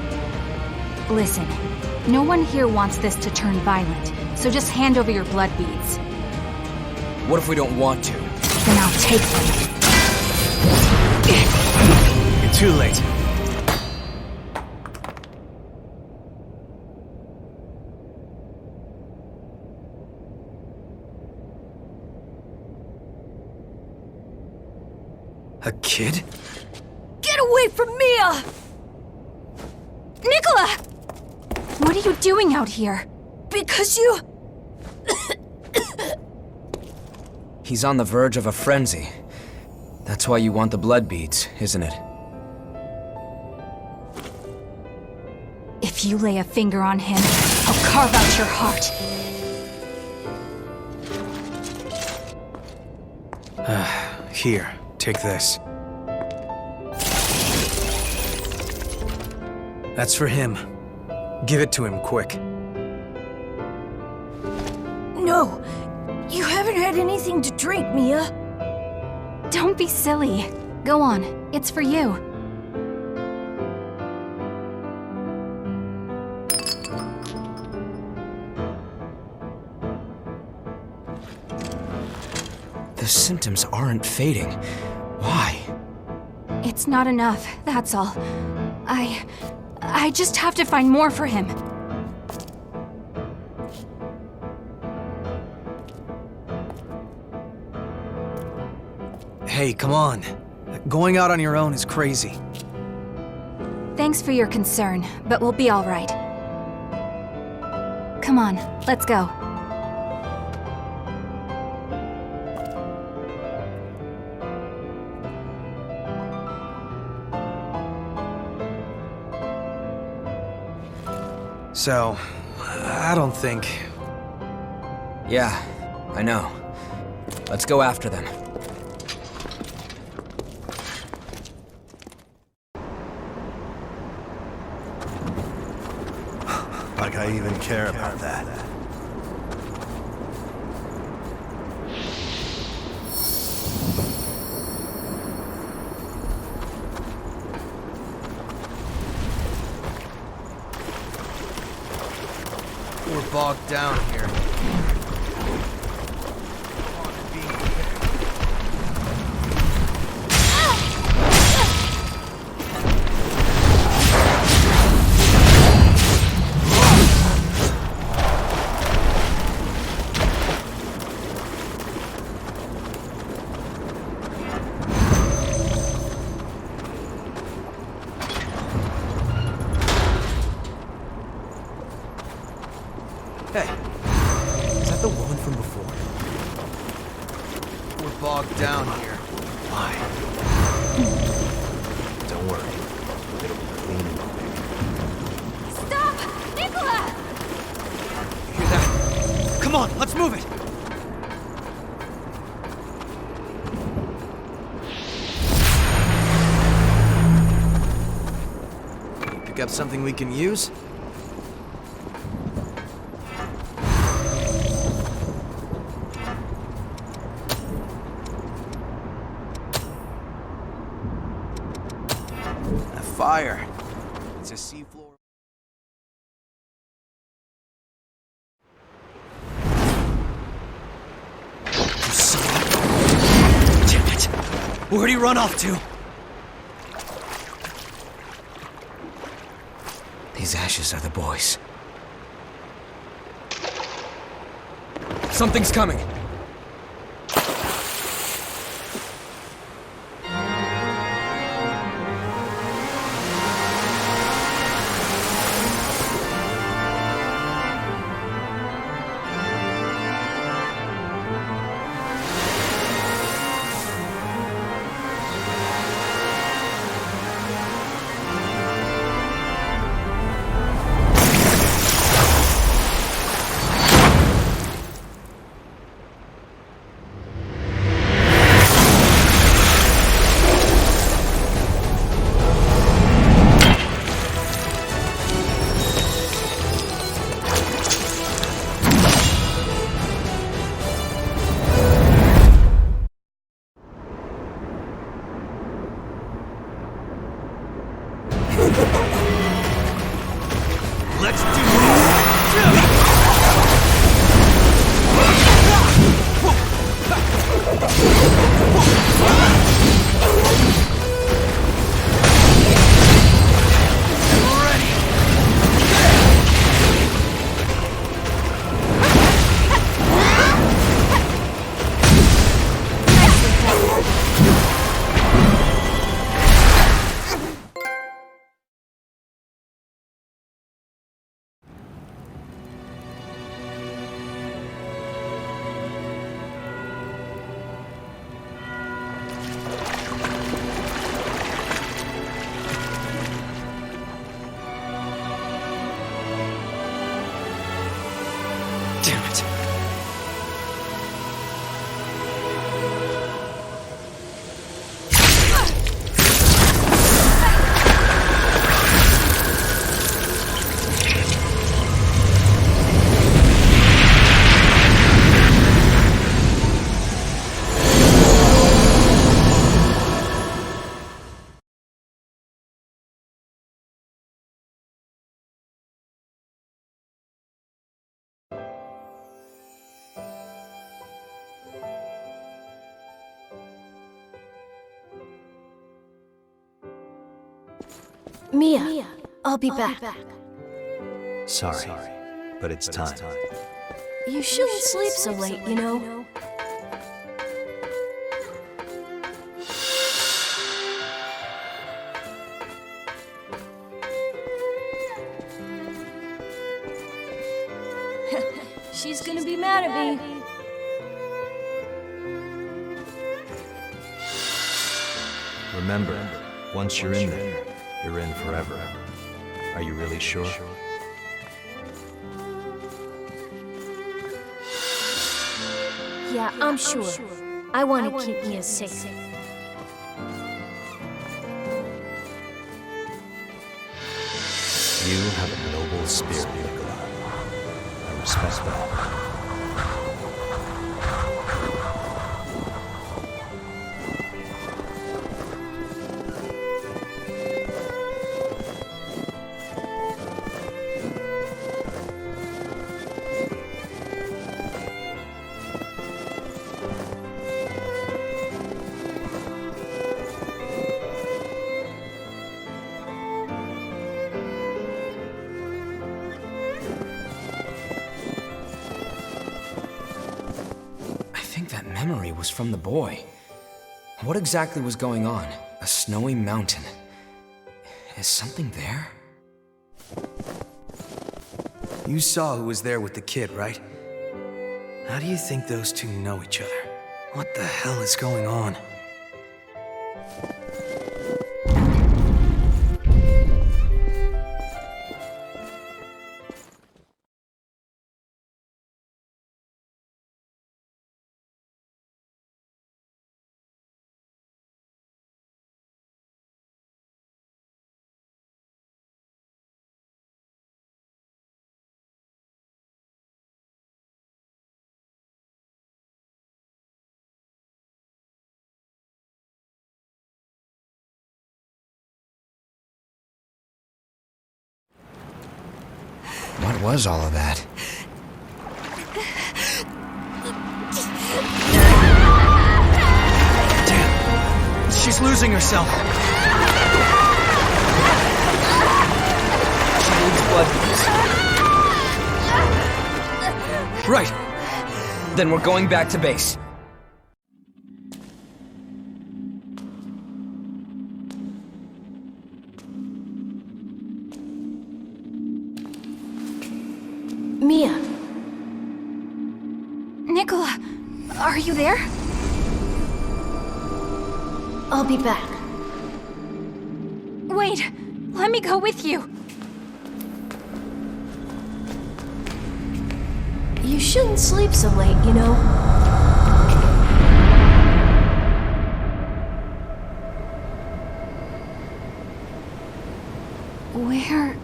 Listen, no one here wants this to turn violent, so just hand over your blood beads. What if we don't want to? Then I'll take them. You're too late. A kid? Get away from Mia! Nicola! What are you doing out here? Because you... He's on the verge of a frenzy. That's why you want the blood beads, isn't it? If you lay a finger on him, I'll carve out your heart. Here, take this. That's for him. Give it to him, quick. No! You haven't had anything to drink, Mia. Don't be silly. Go on. It's for you. The symptoms aren't fading. Why? It's not enough, that's all. I just have to find more for him. Hey, come on. Going out on your own is crazy. Thanks for your concern, but we'll be all right. Come on, let's go. So, I don't think... Yeah, I know. Let's go after them. Like I even care about that. We're bogged down here. Hey, is that the woman from before? We're bogged down here. Why? Don't worry. It'll be clean and clear. Stop! Nicola! Hear that? Come on, let's move it! Pick up something we can use? Fire. It's a seafloor. Damn it! Where'd he run off to? These ashes are the boys. Something's coming. Let's do this! Damn it. Mia, I'll be back. Sorry, but it's time. You shouldn't sleep so late, you know. She's gonna be mad at me. Remember, once you're in there, you're in forever. Are you really sure? Yeah, I'm sure. I want to keep Mia safe. You have a noble spirit, Nicola. I respect that. That memory was from the boy. What exactly was going on? A snowy mountain. Is something there? You saw who was there with the kid, right? How do you think those two know each other? What the hell is going on? What was all of that? Damn! She's losing herself! She needs blood beads. Right! Then we're going back to base. Mia. Nicola, are you there? I'll be back. Wait, let me go with you. You shouldn't sleep so late, you know. Where...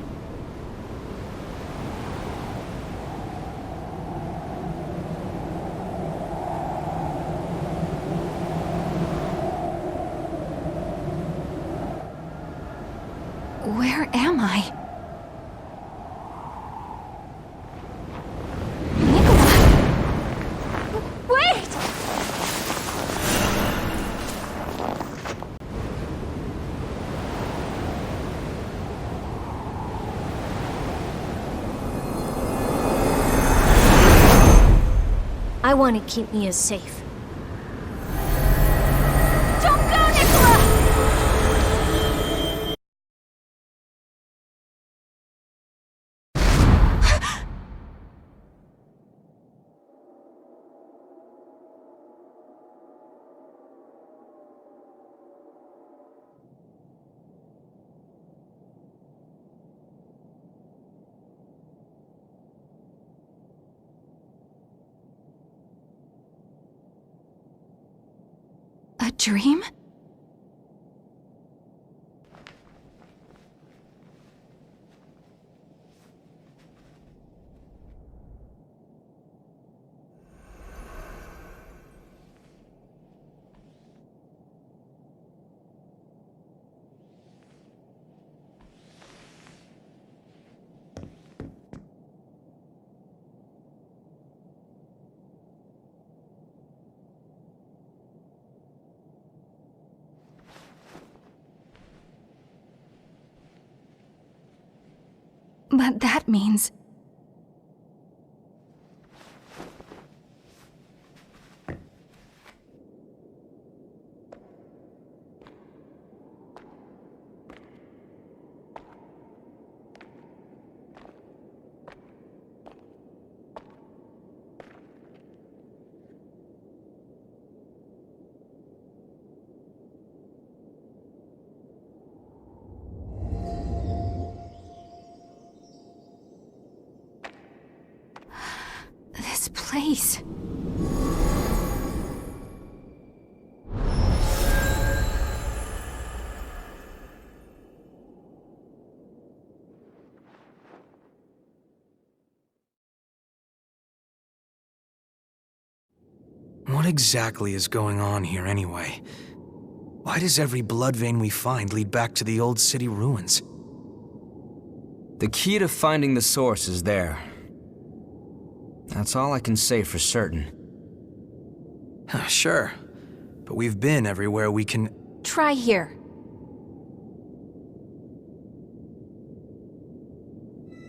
Where am I? Wait! I want to keep Mia safe. Don't go, Nicola! A dream? But that means... this place... What exactly is going on here anyway? Why does every blood vein we find lead back to the old city ruins? The key to finding the source is there. That's all I can say for certain. Sure, but we've been everywhere we can... Try here.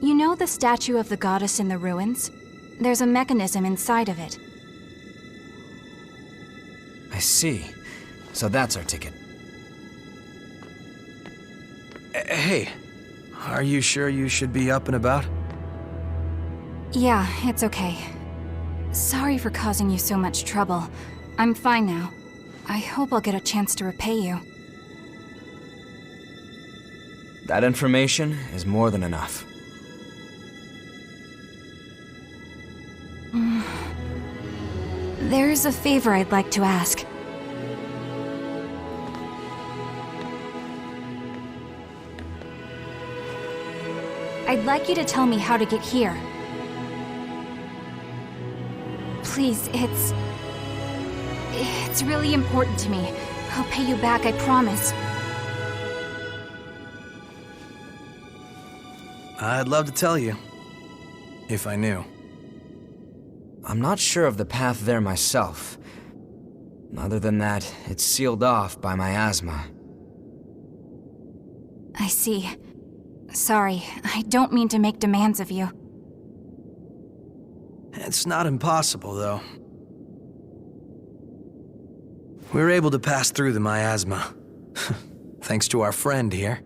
You know the statue of the goddess in the ruins? There's a mechanism inside of it. I see. So that's our ticket. Hey, are you sure you should be up and about? Yeah, it's okay. Sorry for causing you so much trouble. I'm fine now. I hope I'll get a chance to repay you. That information is more than enough. There's a favor I'd like to ask. I'd like you to tell me how to get here. Please, it's really important to me. I'll pay you back, I promise. I'd love to tell you, if I knew. I'm not sure of the path there myself. Other than that, it's sealed off by miasma. I see. Sorry, I don't mean to make demands of you. It's not impossible, though. We were able to pass through the miasma. Thanks to our friend here.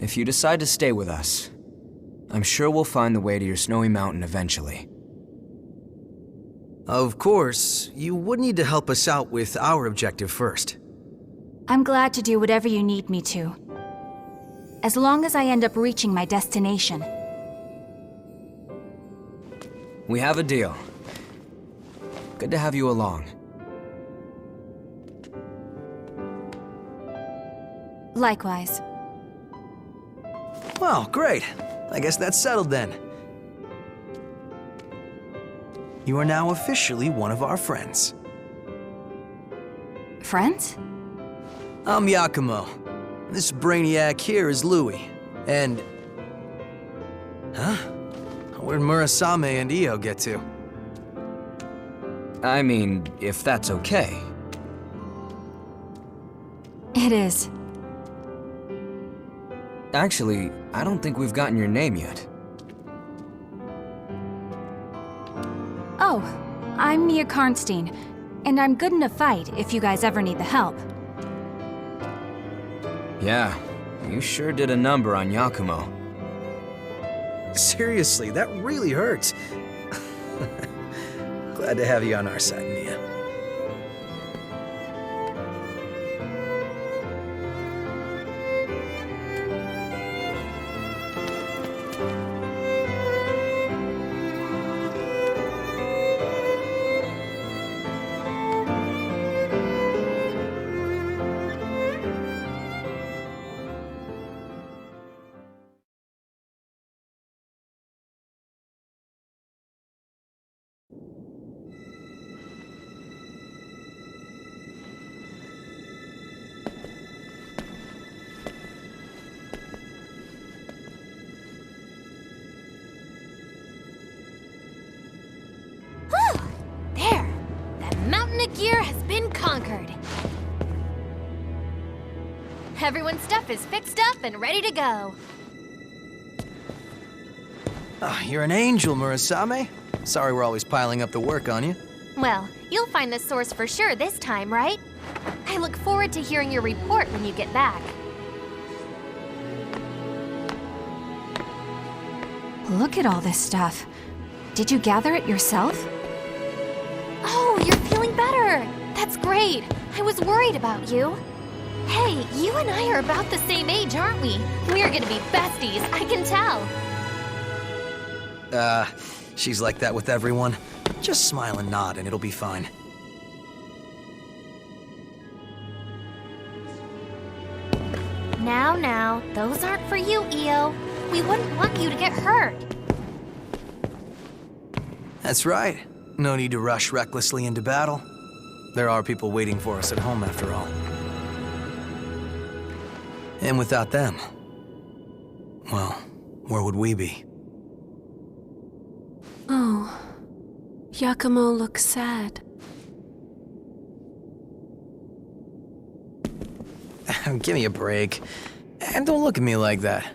If you decide to stay with us, I'm sure we'll find the way to your snowy mountain eventually. Of course, you would need to help us out with our objective first. I'm glad to do whatever you need me to. As long as I end up reaching my destination. We have a deal. Good to have you along. Likewise. Well, great. I guess that's settled then. You are now officially one of our friends. Friends? I'm Yakumo. This brainiac here is Louis. And... Huh? Where'd Murasame and Io get to? I mean, if that's okay. It is. Actually, I don't think we've gotten your name yet. Oh, I'm Mia Karnstein, and I'm good in a fight if you guys ever need the help. Yeah, you sure did a number on Yakumo. Seriously, that really hurts. Glad to have you on our side, Mia. There! That mountain of gear has been conquered. Everyone's stuff is fixed up and ready to go. Oh, you're an angel, Murasame. Sorry we're always piling up the work on you. Well, you'll find the source for sure this time, right? I look forward to hearing your report when you get back. Look at all this stuff. Did you gather it yourself? Oh, you're feeling better! That's great! I was worried about you. Hey, you and I are about the same age, aren't we? We're gonna be besties, I can tell. She's like that with everyone. Just smile and nod and it'll be fine. Now, those aren't for you, Io. We wouldn't want you to get hurt. That's right. No need to rush recklessly into battle. There are people waiting for us at home after all. And without them, well, where would we be? Oh, Yakumo looks sad. Give me a break. And don't look at me like that.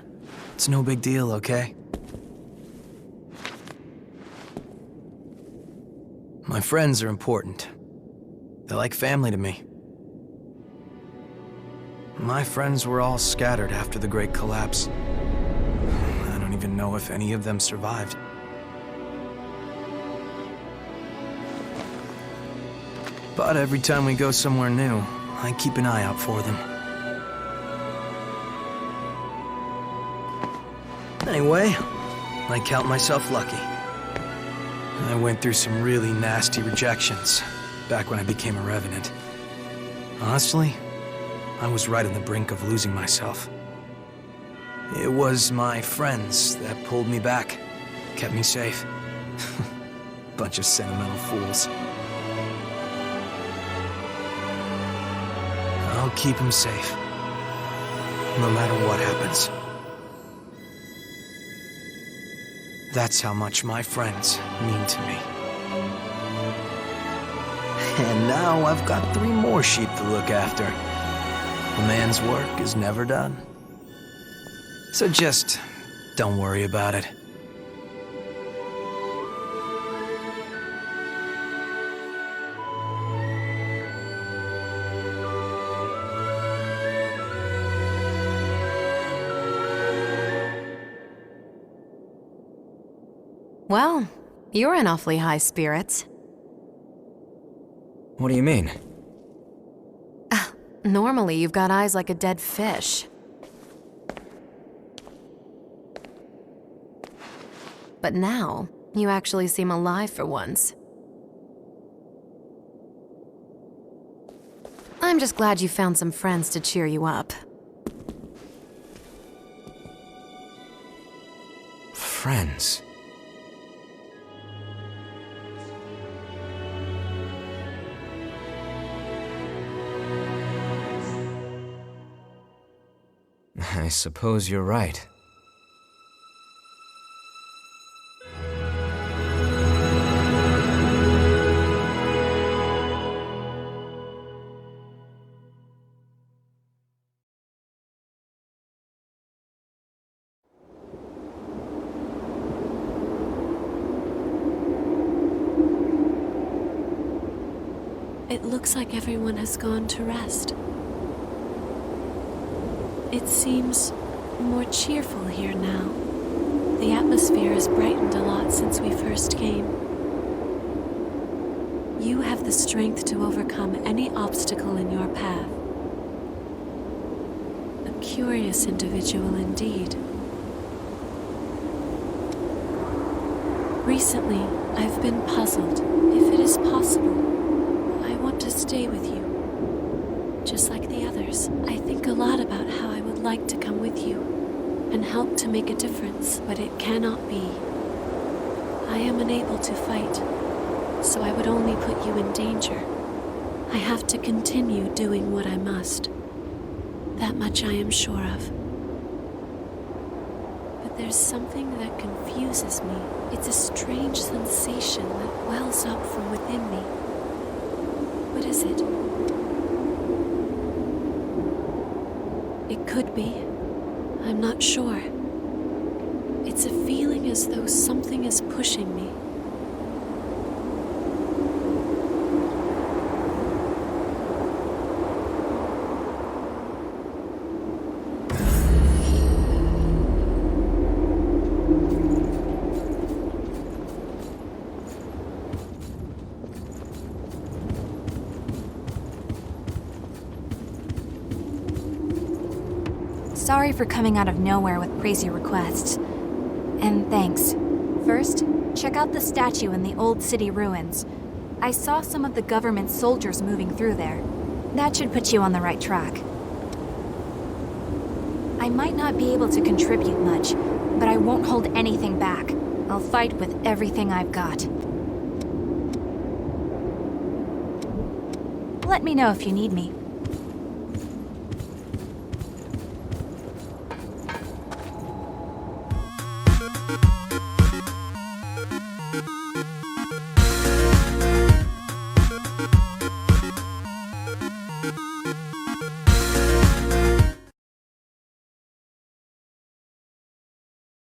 It's no big deal, okay? My friends are important. They're like family to me. My friends were all scattered after the Great Collapse. I don't even know if any of them survived. But every time we go somewhere new, I keep an eye out for them. Anyway, I count myself lucky. I went through some really nasty rejections back when I became a Revenant. Honestly, I was right on the brink of losing myself. It was my friends that pulled me back, kept me safe. Bunch of sentimental fools. I'll keep him safe, no matter what happens. That's how much my friends mean to me. And now I've got 3 more sheep to look after. A man's work is never done. So just don't worry about it. Well, you're in awfully high spirits. What do you mean? Normally, you've got eyes like a dead fish. But now, you actually seem alive for once. I'm just glad you found some friends to cheer you up. Friends? I suppose you're right. It looks like everyone has gone to rest. It seems more cheerful here now. The atmosphere has brightened a lot since we first came. You have the strength to overcome any obstacle in your path. A curious individual indeed. Recently, I've been puzzled if it is possible. I want to stay with you, just like the others. I think a lot about how I would like to come with you and help to make a difference, but it cannot be. I am unable to fight, so I would only put you in danger. I have to continue doing what I must. That much I am sure of. But there's something that confuses me. It's a strange sensation that wells up from within me. What is it? It could be. I'm not sure. It's a feeling as though something is pushing me. Sorry for coming out of nowhere with crazy requests. And thanks. First, check out the statue in the old city ruins. I saw some of the government soldiers moving through there. That should put you on the right track. I might not be able to contribute much, but I won't hold anything back. I'll fight with everything I've got. Let me know if you need me.